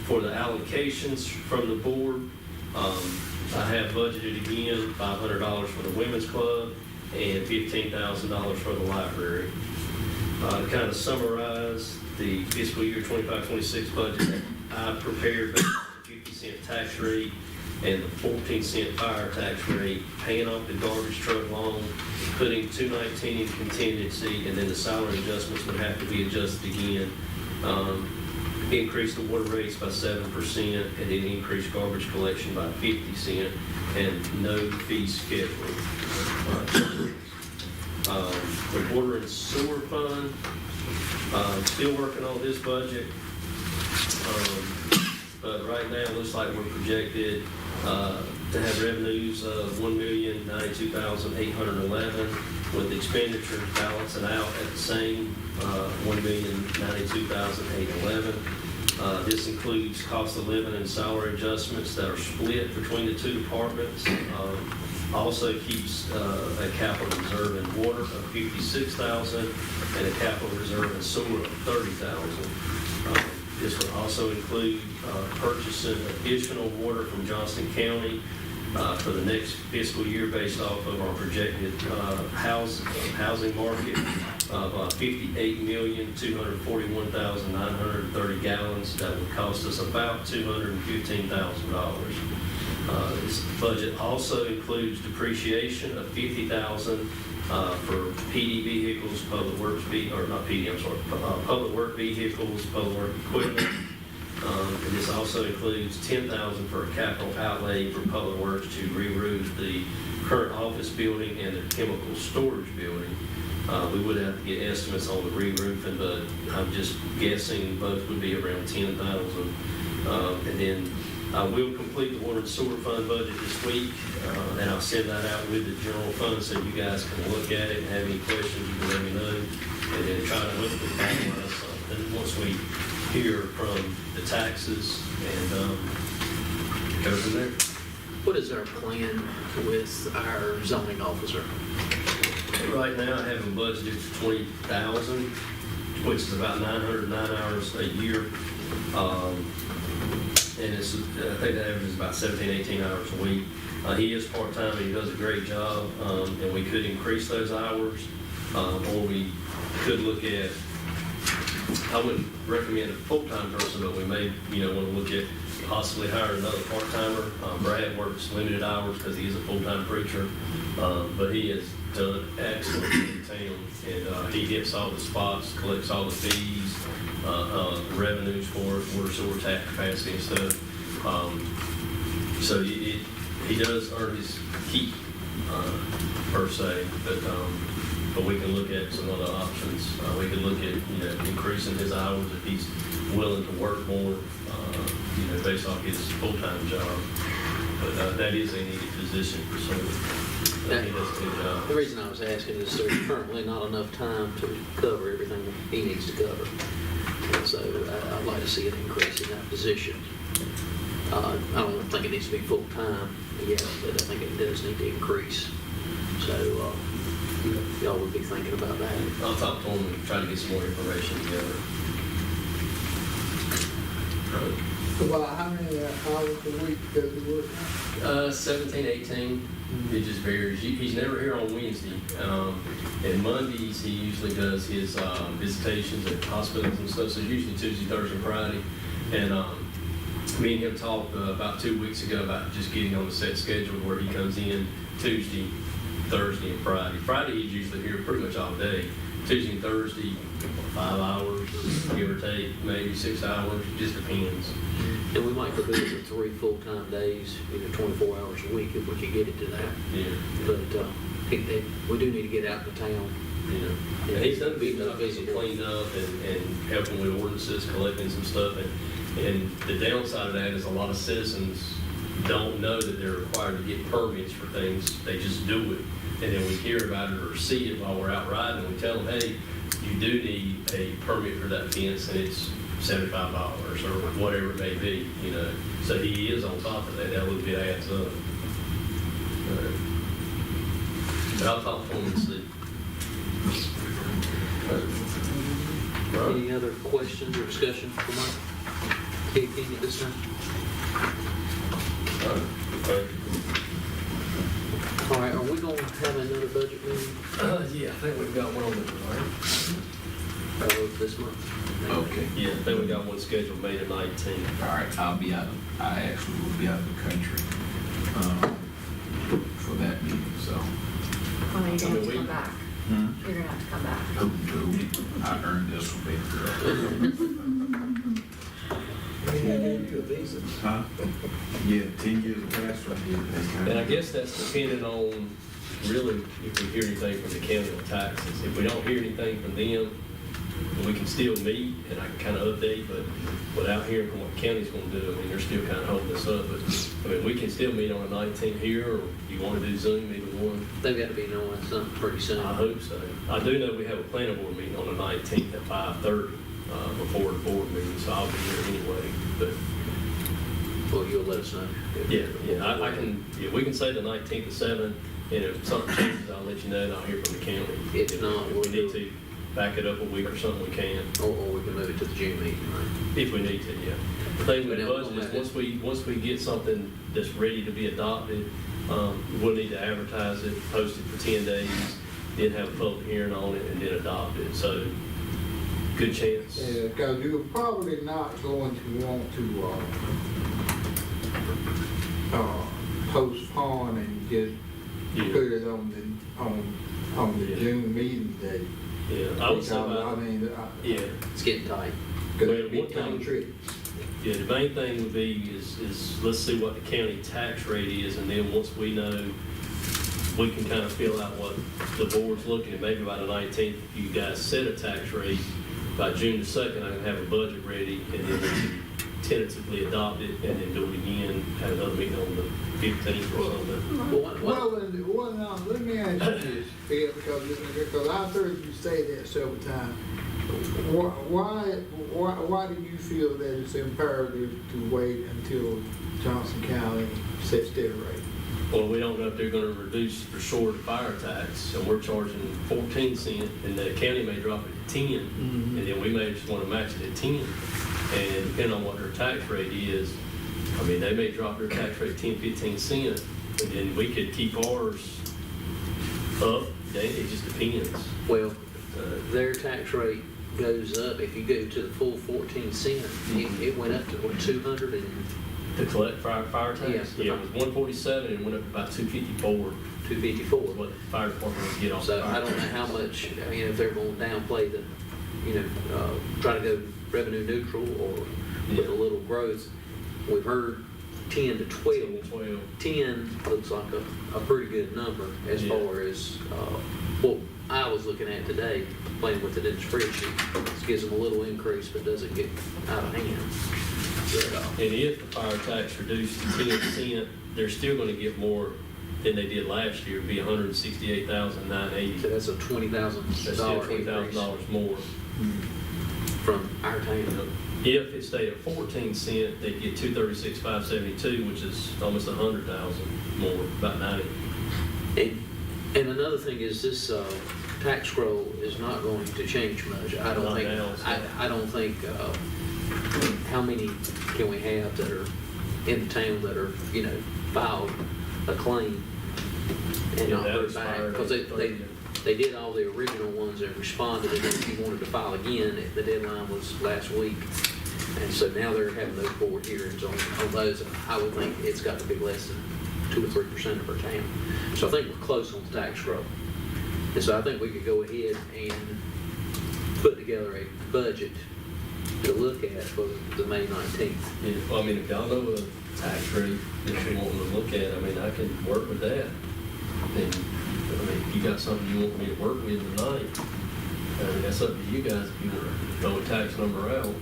For the allocations from the board, I have budgeted again $500 for the Women's Club and $15,000 for the library. To kind of summarize the fiscal year 25-26 budget that I prepared, based on the 50-cent tax rate and the 14-cent fire tax rate, paying off the garbage truck loan, putting $219 in contingency, and then the salary adjustments would have to be adjusted again. Increase the water rates by 7%, and then increase garbage collection by 50 cents, and no fee schedule. The water and sewer fund, still working on this budget. But right now, it looks like we're projected to have revenues of $1,092,811, with expenditures balancing out at the same $1,092,811. This includes cost of living and salary adjustments that are split between the 2 departments. Also keeps a capital reserve in water of $56,000 and a capital reserve in sewer of $30,000. This would also include purchasing additional water from Johnston County for the next fiscal year based off of our projected housing market of 58,241,930 gallons. That would cost us about $215,000. This budget also includes depreciation of $50,000 for PD vehicles, public works public work vehicles, public work equipment. And this also includes $10,000 for a capital outlay for public works to re-roof the current office building and the chemical storage building. We would have to get estimates on the re-roofing, but I'm just guessing both would be around $10,000. And then I will complete the water and sewer fund budget this week, and I'll send that out with the general fund so you guys can look at it and have any questions, you can let me know. And then try to look at the finalize something once we hear from the taxes and go from there. What is our plan with our zoning officer? Right now, I have them budgeted for $20,000, which is about 909 hours a year. And it's, I think the average is about 17, 18 hours a week. He is part-time and he does a great job, and we could increase those hours, or we could look at, I wouldn't recommend a full-time person, but we may, want to look at possibly hiring another part-timer. Brad works limited hours because he is a full-time preacher, but he has done excellent in town, and he hits all the spots, collects all the fees, revenues for us, water, sewer, tax capacity and stuff. So he does earn his keep, per se, but we can look at some other options. We can look at, increasing his hours if he's willing to work more, based off his full-time job. But that is a needed position for someone. He does a good job. The reason I was asking is there's currently not enough time to cover everything he needs to cover. And so I'd like to see an increase in that position. I don't think it needs to be full-time yet, but I think it does need to increase. So y'all would be thinking about that. I'll talk to him and try to get some more information together. About how many hours a week does he work? 17, 18. It just varies. He's never here on Wednesday. And Mondays, he usually does his visitations at hospitals and stuff. So usually Tuesday, Thursday, Friday. And me and him talked about 2 weeks ago about just getting on the set schedule where he comes in Tuesday, Thursday, and Friday. Friday, he's usually here pretty much all day. Tuesday and Thursday, 5 hours, give or take, maybe 6 hours. Just depends. And we might could do it for 3 full-time days, 24 hours a week if we could get it to that. Yeah. But we do need to get out of town. Yeah. And he's done a good job getting cleaned up and helping with ordinances, collecting some stuff. And the downside of that is a lot of citizens don't know that they're required to get permits for things. They just do it. And then we hear about it or see it while we're out riding, and we tell them, hey, you do need a permit for that fence, and it's $75 or whatever it may be, So he is on top of that. That little bit adds up. But I'll talk to him and see. Any other questions or discussion for Mike? Keith, at this time? Okay. All right, are we going to have another budget meeting Yeah, I think we've got one on the this month? Okay. Yeah, I think we got one scheduled May the 19th. All right, I actually will be out of the country for that meeting, so. Oh, you're gonna have to come back. You're gonna have to come back. Oh, no, I earned this one, baby girl. I mean, they gave you a visa. Huh? Yeah, 10 years of passport. And I guess that's depending on, really, if we hear anything from the county on taxes. If we don't hear anything from them, we can still meet, and I can kind of update, but without hearing from what the county's going to do, I mean, they're still kind of holding us up. But, I mean, we can still meet on the 19th here, or you want to do Zoom, either one. They've got to be knowing something pretty soon. I hope so. I do know we have a planning board meeting on the 19th at 5:30 before the board meeting, so I'll be here anyway. But Well, you'll let us know. Yeah, we can say the 19th at 7, and if something changes, I'll let you know, and I'll hear from the county. If not, If we'll we need to back it up a week or something, we can, Or we can move it to the June meeting, right? if we need to, yeah. The thing with the But budget now, is, once we get something that's ready to be adopted, we'll need to advertise it, post it for 10 days, then have a public hearing on it, and then adopt it, so good chance. Yeah, because you're probably not going to want to, postpone and just Yeah. put it on the Yeah. June meeting day. Yeah, I would say Because, about, I mean, yeah. It's getting tight. Cause Well, it'd be one kind thing- of tricky. Yeah, the main thing would be is let's see what the county tax rate is, and then once we know, we can kind of feel out what the board's looking at. Maybe by the 19th, if you guys set a tax rate, by June the 2nd, I can have a budget ready, and then we can tentatively adopt it, and then do it again, have another meeting on the 15th or something. Well, Well, now, let me ask you this, Phil, because I've heard you say that several times. Why do you feel that it's imperative to wait until Johnson County sets their rate? Well, we don't know if they're gonna reduce for sure the fire tax, and we're charging 14 cents, and the county may drop it to 10, and then we may just wanna match it at 10. And depending on what their tax rate is, I mean, they may drop their tax rate 10, 15 cents, and then we could keep ours up. It just depends. Well, their tax rate goes up, if you go to the full 14 cent, it went up to what, 200 and To collect fire tax? Yes. Yeah, it was 147 and went up to about 254, 254. was what the fire department would get off the So fire I don't know tax. how much, I mean, if they're going to downplay the, try to go revenue neutral or with a little growth. We've heard 10 to 12. 12. 10 looks like a pretty good number as Yeah. far as what I was looking at today, playing with it in the spreadsheet. This gives them a little increase, but doesn't get out of hand. But, And if the fire tax reduced to 10%, they're still gonna get more than they did last year, it'd be $168,980. so that's a $20,000 That's still increase $20,000 more. from our town. If it stayed at 14 cent, they'd get 236,572, which is almost 100,000 more, about 90. And another thing is this tax roll is not going to change much. I don't Not think. now, so. I don't think. How many can we have that are in town that are filed a claim and Yeah, not that put it back? expired Because on 30th. they did all the original ones and responded, and then if you wanted to file again, the deadline was last week. And so now they're having those board hearings on those. I would think it's got to be less than 2 or 3% of our town. So I think we're close on the tax roll. And so I think we could go ahead and put together a budget to look at for the May 19th. Yeah, well, I mean, if y'all know a tax rate that you want to look at, I mean, I can work with that. And, I mean, if you got something you want me to work with tonight, that's up to you guys if you want to throw a tax number out.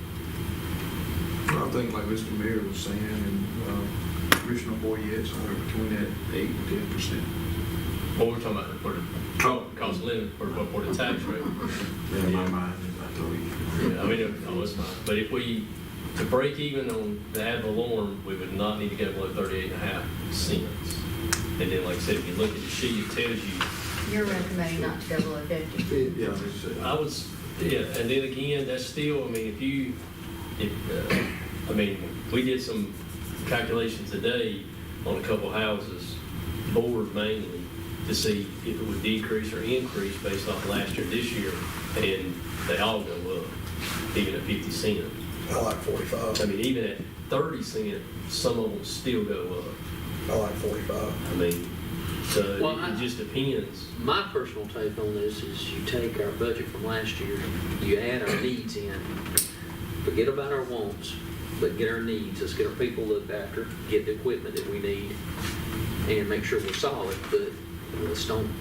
I think like Mr. Mayor was saying, and Commissioner Boyette, somewhere between that 8 and 10%. What we're talking about for the cost limit for the tax rate. In my mind, I told you. Yeah, I mean, it's fine. But if to break even on the ad valorem, we would not need to go below 38.5 cents. And then, like I said, if you look at the sheet, it tells you. You're recommending not to go below 50. Yeah, it's, I was, yeah, and then again, that's still, I mean, I mean, we did some calculations today on a couple houses, board mainly, to see if it would decrease or increase based off last year, this year, and they all go up, even at 50 cents. I like 45. I mean, even at 30 cents, some of them still go up. I like 45. I mean, so Well, it just depends. My personal take on this is you take our budget from last year, you add our needs in, forget about our wants, but get our needs. Let's get our people looked after, get the equipment that we need, and make sure we're solid, but let's don't,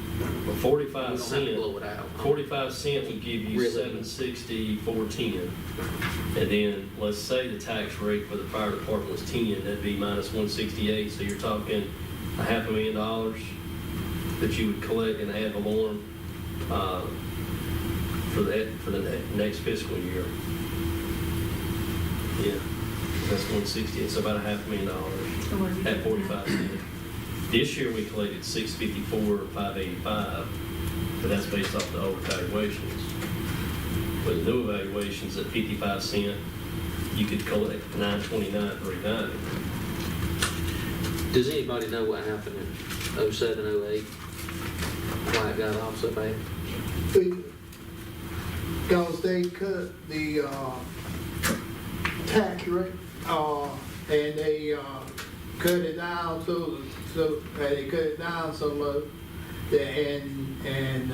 Well, we 45 don't have to cents. blow it out. 45 cents would give you Really? 760, 410. And then, let's say the tax rate for the fire department was 10, that'd be minus 168. So you're talking $500,000 that you would collect in ad valorem for the next fiscal year. Yeah. That's 160, it's about $500,000 at 45 cents. This year, we collected 654,585, but that's based off the old valuations. With the new evaluations at 55 cents, you could collect 929,390. Does anybody know what happened in 07, 08? Why it got off so bad? Because they cut the tax rate, and they cut it down so they cut it down so much, and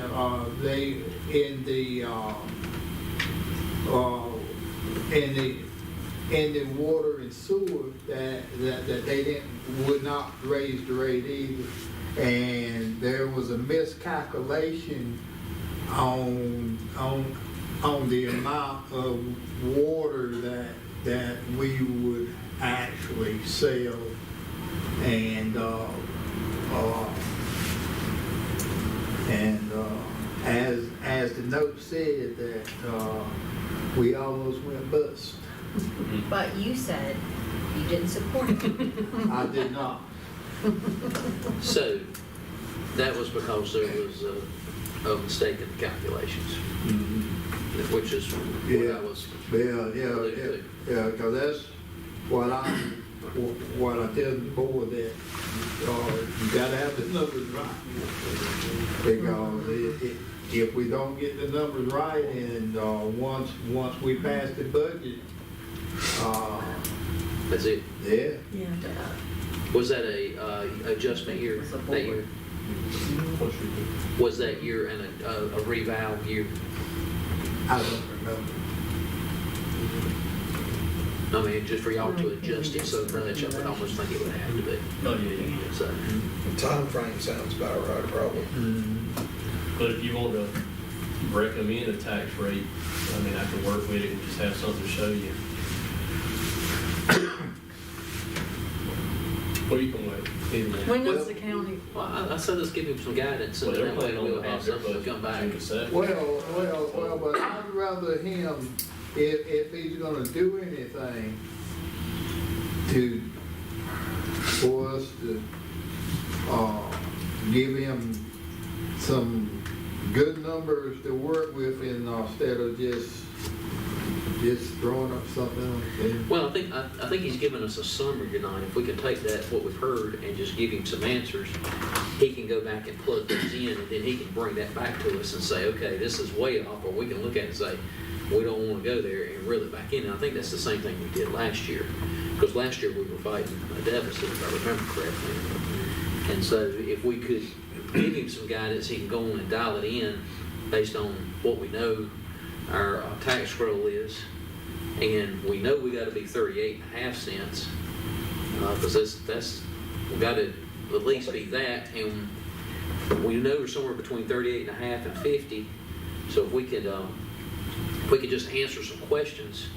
they in the water and sewer that they would not raise the rate either, and there was a miscalculation on the amount of water that we would actually sell, and as the note said, that we almost went bust. But you said you didn't support it. I did not. So, that was because there was a mistake in the calculations, which is what I was. Yeah, because that's what I tell the board, that you gotta have the numbers right. Because if we don't get the numbers right, and once we pass the budget, That's it. yeah. Was that a adjustment year that year? Was that year and a reval year? I don't remember. I mean, just for y'all to adjust it so much, I would almost think it would have to be. Oh, yeah. So, The time frame sounds about right, probably. But if you want to recommend a tax rate, I mean, I can work with it and just have something to show you. Or you can wait. Either way. When does the county? well, I said let's give him some guidance, and Well, then they're that way planning on we'll have something to come back. June the 2nd. Well, but I'd rather him, if he's gonna do anything for us to, give him some good numbers to work with, and instead of just throwing up something. Well, I think he's given us a summary tonight. If we can take that, what we've heard, and just give him some answers, he can go back and plug those in, and then he can bring that back to us and say, okay, this is way off, or we can look at it and say, we don't want to go there, and reel it back in. And I think that's the same thing we did last year, because last year we were fighting a deficit, if I remember correctly. And so if we could give him some guidance, he can go on and dial it in based on what we know our tax roll is, and we know we got to be 38.5 cents, because that's we got to at least be that, and we know we're somewhere between 38.5 and 50. So if we could just answer some questions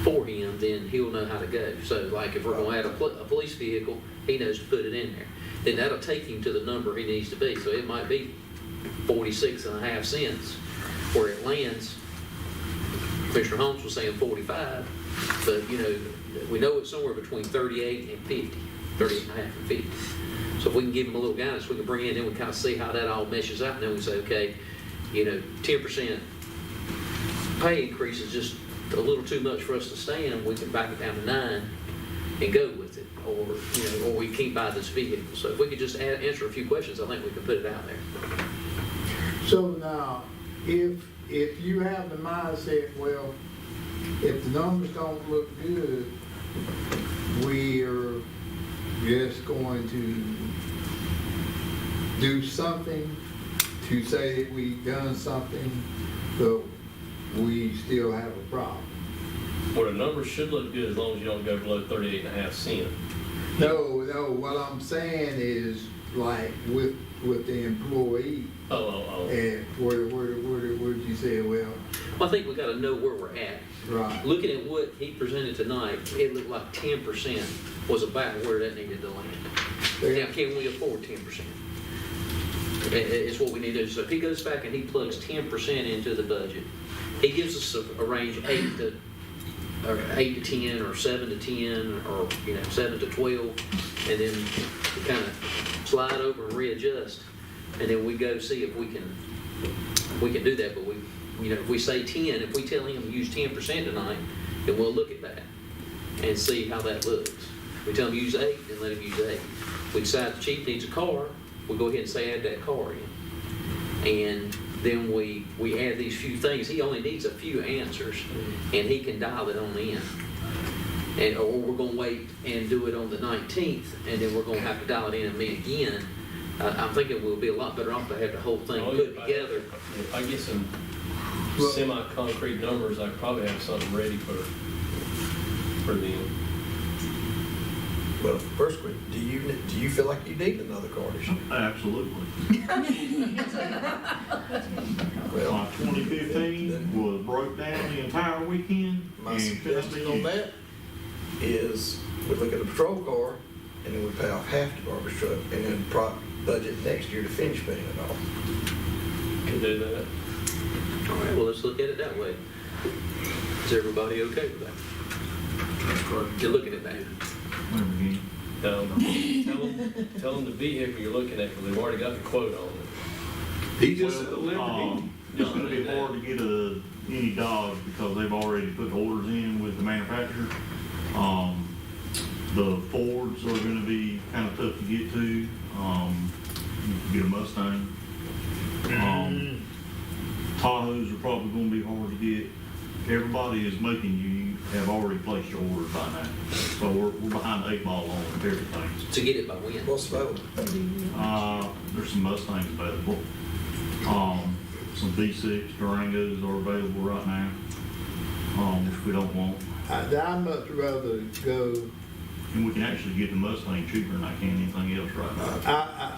for him, then he'll know how to go. So like if we're going to add a police vehicle, he knows to put it in there. Then that'll take him to the number he needs to be. So it might be 46.5 cents where it lands. Mr. Holmes was saying 45, but we know it's somewhere between 38 and 50, 38.5 and 50. So if we can give him a little guidance, we can bring in, then we kind of see how that all meshes out, and then we say, okay, 10% pay increase is just a little too much for us to stand. We can back it down to 9 and go with it, or we keep by this vehicle. So if we could just answer a few questions, I think we can put it out there. So now, if you have the mindset, well, if the numbers don't look good, we are just going to do something to say that we've done something, but we still have a problem. Well, the numbers should look good as long as you don't go below 38.5 cents. No, what I'm saying is, like, with the employee. And where did you say, well, I think we got to know where we're at. right. Looking at what he presented tonight, it looked like 10% was about where that needed to land. Now, can we afford 10%? It's what we need to do. So if he goes back and he plugs 10% into the budget, he gives us a range 8 to or 8 to 10, or 7 to 10, or 7 to 12, and then we kind of slide over and readjust, and then we go see if we can do that. But if we say 10, if we tell him use 10% tonight, then we'll look at that and see how that looks. We tell him use 8, then let him use 8. We decide the chief needs a car, we go ahead and say add that car in. And then we add these few things. He only needs a few answers, and he can dial it on in. Or we're going to wait and do it on the 19th, and then we're going to have to dial it in and meet again. I'm thinking we'll be a lot better off to have the whole thing put together. If I get some semi-concrete numbers, I probably have something ready for them. Well, first quick, do you feel like you need another car this year? Absolutely. Well, My 2015 was broke down the entire weekend. my and couldn't suggestion be on used. that is we look at a patrol car and then we pay off half the garbage truck and then budget next year to finish paying it off. Can do that. All right, well, let's look at it that way. Is everybody okay with that? You're looking at that. Whatever again. Tell them the vehicle you're looking at, because they've already got the quote on it. He just said a Lamborghini. It's gonna be hard to get any Dodge because they've already put orders in with the manufacturer. The Fords are gonna be kind of tough to get to. You can get a Mustang. Tahoes are probably gonna be hard to get. Everybody is making you have already placed your orders by now. So we're behind the 8 ball on everything. To get it by when? What's available? There's some Mustangs available. Some V6 Durangos are available right now. If we don't want. I'd much rather go, And we can actually get the Mustang cheaper than I can anything else right now.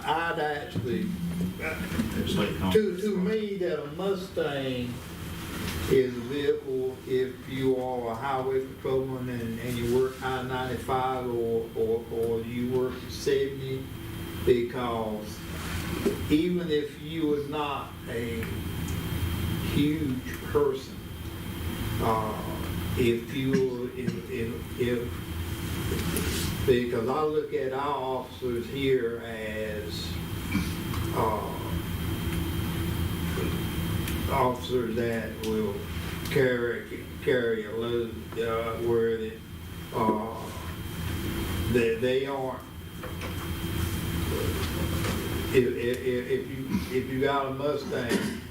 I'd actually, It's state contract. to me, that a Mustang is a vehicle if you are a highway patrolman and you work I-95 or you work 70, because even if you was not a huge person, because I look at our officers here as officers that will carry a load, where they aren't. If you got a Mustang,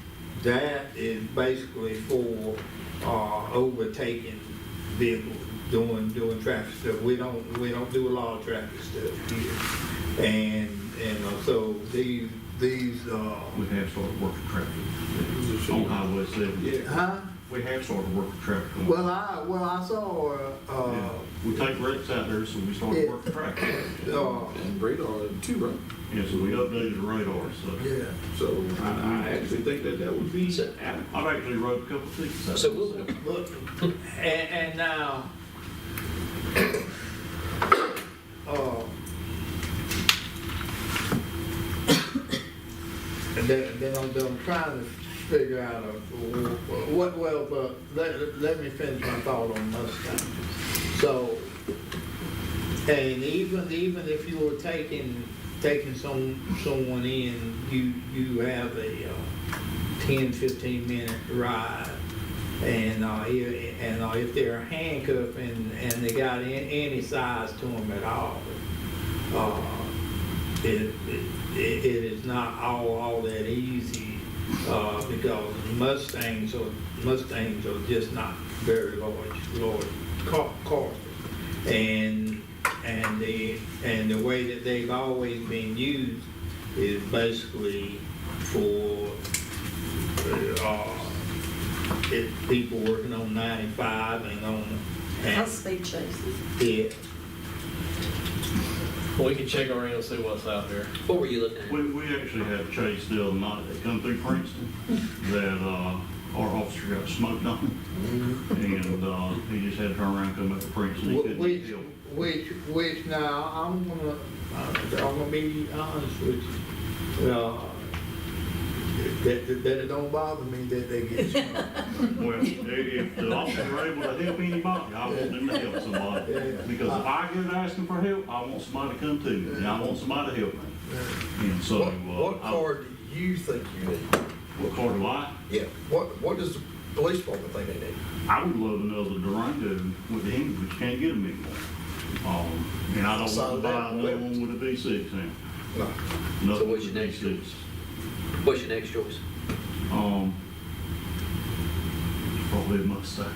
that is basically for overtaking vehicles, doing traffic stuff. We don't do a lot of traffic stuff here, and so these. We have started working traffic on Highway 70. Huh? We have started working traffic. on- Well, I saw. Yeah. We take wrecks out there, so we started Yeah. working traffic. And radar too, right? Yeah, so we updated the radar, so. Yeah. So I actually think that would be adequate. I've actually wrote a couple of tickets out. So we'll, Look, and now, and then I'm trying to figure out but let me finish my thought on Mustang. So, and even if you were taking someone in, you have a 10-15 minute ride, and if they're handcuffed and they got any size to them at all, it is not all that easy, because Mustangs are just not very large cars, and the way that they've always been used is basically for people working on 95 and on. High speed chases. Yeah. Well, we can check around and see what's out there. what were you looking at? We actually had a chase the other night that come through Princeton that our officer got smoked on. And he just had to turn around and come up to Princeton. He couldn't get killed. Which now, I'm gonna be honest with you. That it don't bother me that they get smoked. Well, if the officers are able to help anybody, I want them to help somebody. Yeah. Because if I get asking for help, I want somebody to come to me, and I want somebody to help me. And so, What card do you think you need? What card do I? Yeah, what does the police department think they need? I would love another Durango with the English, but you can't get them anymore. And I don't So want to buy that- another one with a V6 now. No. Nothing So what's with your a next V6. choice? What's your next choice? Probably a Mustang.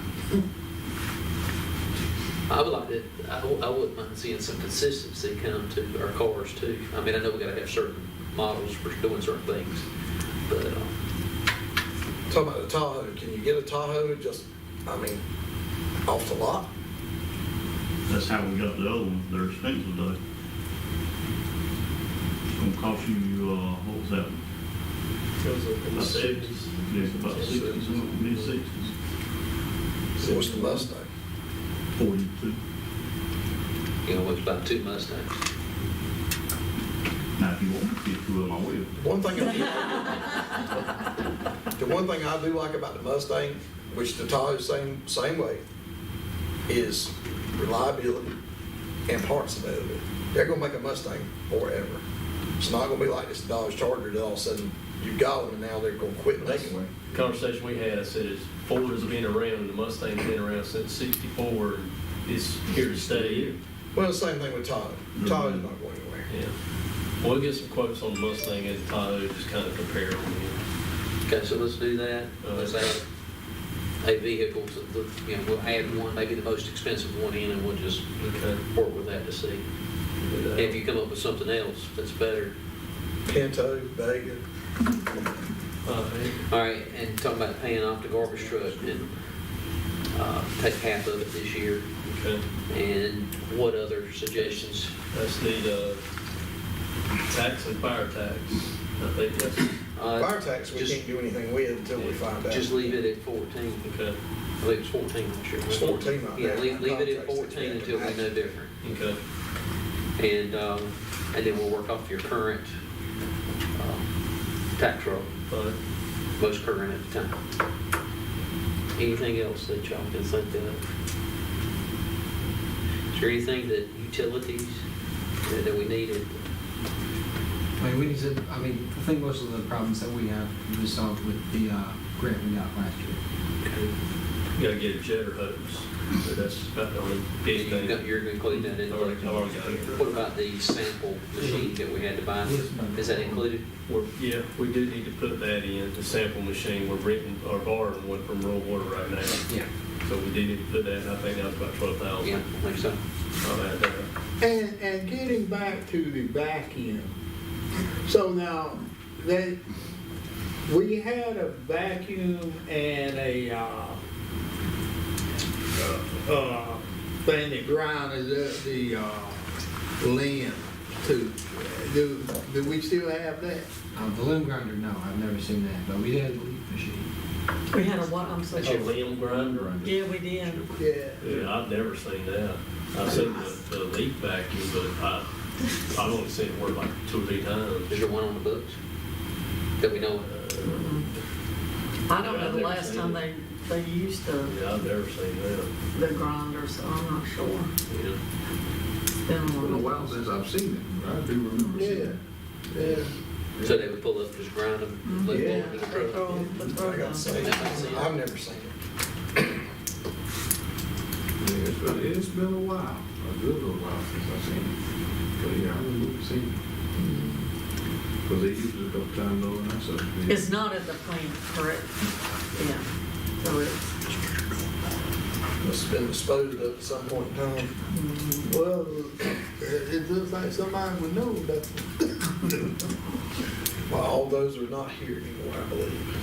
I would like to, I wouldn't mind seeing some consistency come to our cars too. I mean, I know we gotta have certain models for doing certain things, but, Talking about the Tahoe, can you get a Tahoe just, off the lot? That's how we got the other ones. They're expensive though. It's gonna cost you, what was that one? Goes up in the About seventies. Yeah, about 60s, mid-60s. So what's the Mustang? 42. you know, it's about 2 Mustangs. Now, if you want me to get 2 of them, I will. The one thing I do like about the Mustang, which the Tahoe same way, is reliability and parts availability. They're gonna make a Mustang forever. It's not gonna be like this Dodge Charger that all of a sudden you got them and now they're gonna quit making one. Conversation we had, I said, is Ford has been around, and the Mustang's been around since '64, and it's here to stay. Well, same thing with Tahoe. Tahoe's not going anywhere. Yeah. We'll get some quotes on the Mustang and the Tahoe, just kind of compare them. Okay, so let's do that. Let's add a vehicle to the, we'll add one, maybe the most expensive one in, and we'll just work with that to see. If you come up with something else that's better. Pinto, Vega. All right, and talking about paying off the garbage truck and take half of it this year. Okay. And what other suggestions? That's the tax and fire tax. I think that's. Fire tax, we can't do anything with until we find out. Just leave it at 14. Okay. I think it's 14 this year. It's 14 right Yeah, now. leave it at 14 until we know different. Okay. And then we'll work off your current tax roll. Fine. Most current at the time. Anything else that y'all can think of? Is there anything that utilities that we needed? I think most of the problems that we have we solved with the grant we got last year. You gotta get a jetter hose. So that's about the only big thing. You're going to include that in? Already got it. What about the sample machine that we had to buy? Is that included? Yeah, we do need to put that in, the sample machine. We're renting or borrowing one from Rural Water right now. Yeah. So we do need to put that in. I think that was about 12,000. Yeah, I think so. I'll add that. And getting back to the vacuum, so now we had a vacuum and a thing that grinded up the limb too. Do we still have that? The loom grinder, no, I've never seen that, but we did have the leaf machine. We had a what, I'm sorry. That's your limb grinder? Yeah, we did. Yeah. Yeah, I've never seen that. I've seen the leaf vacuum, but I've only seen it work like 2 or 3 times. Is there one on the books that we know of? I don't know I've the never last seen time it. they used Yeah, I've never seen that. the grinder, so I'm not sure. Yeah. It's been a It's been a while. while since I've seen it, but I do remember seeing it. Yeah. So they would pull up, just grind them, let them into the They truck? throw I gotta say, them. I've never seen it. Yeah, it's been a while, a good little while since I've seen it. But yeah, I remember seeing it. Because they used it a couple times over and that's up. It's not at the plant, correct? Yeah. So Must have been disposed of at some point in time. Well, it looks like somebody would know that. Well, all those are not here anymore, I believe.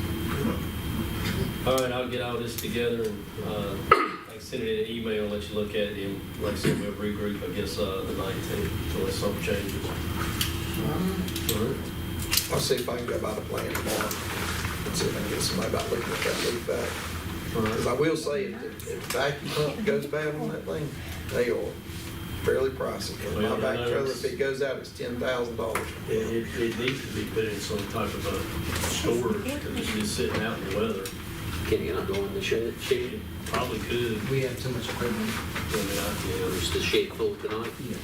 All right, I'll get all this together and I can send it in an email and let you look at it. And like I said, we'll regroup, I guess, the 19th, unless something changes. All right. I'll see if I can go by the plan tomorrow and see if I can get somebody about looking at that leak back. Because I will say, if the vacuum pump goes bad on that thing, they are fairly pricey. 'Cause my back trailer, if it goes out, it's $10,000. It needs to be put in some type of a storage, because it's just sitting out in the weather. Can you not go in the shed? Probably could. We have too much equipment. I mean, yeah, Is the shed full tonight? Yeah.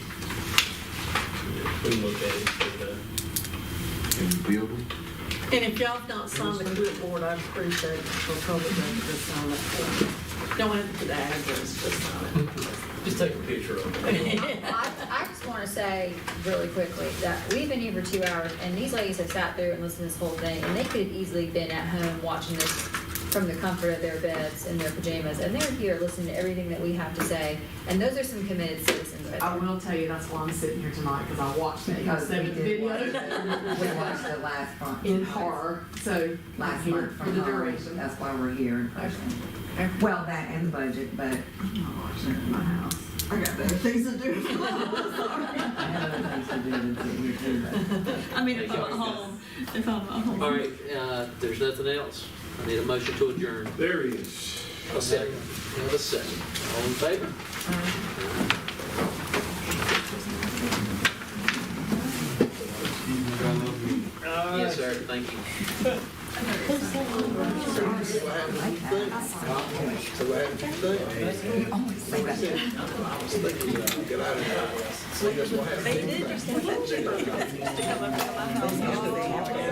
we can look at it, but, In the building? And if y'all have not signed the clipboard, I'd appreciate it for public record to sign that form. Don't have to put the address, just sign just take a picture of it. it. I just want to say really quickly that we've been here for 2 hours, and these ladies have sat through and listened to this whole thing, and they could have easily been at home watching this from the comfort of their beds in their pajamas, and they're here listening to everything that we have to say, and those are some committed citizens right I there. will tell you, that's why I'm sitting here tonight, because I watched that Because we 7 did watch video it. We watched it last month. in horror, so I'm Last here month for from the home. duration. That's why we're here in person. Well, that and the budget, but I'm not watching it in my house. I got better things to do. I have other things to do than sit here too. But I mean, if I'm at home, if I'm at home. All right, there's nothing else. I need a motion to adjourn. There is. A second. And a second. All in favor? Yes, sir, thank you. So what happened to you think? So what happened to you think? always say that. I was thinking, get out of here. See, that's what happened. They did just have that cheaper. Used to come up to my house all the time.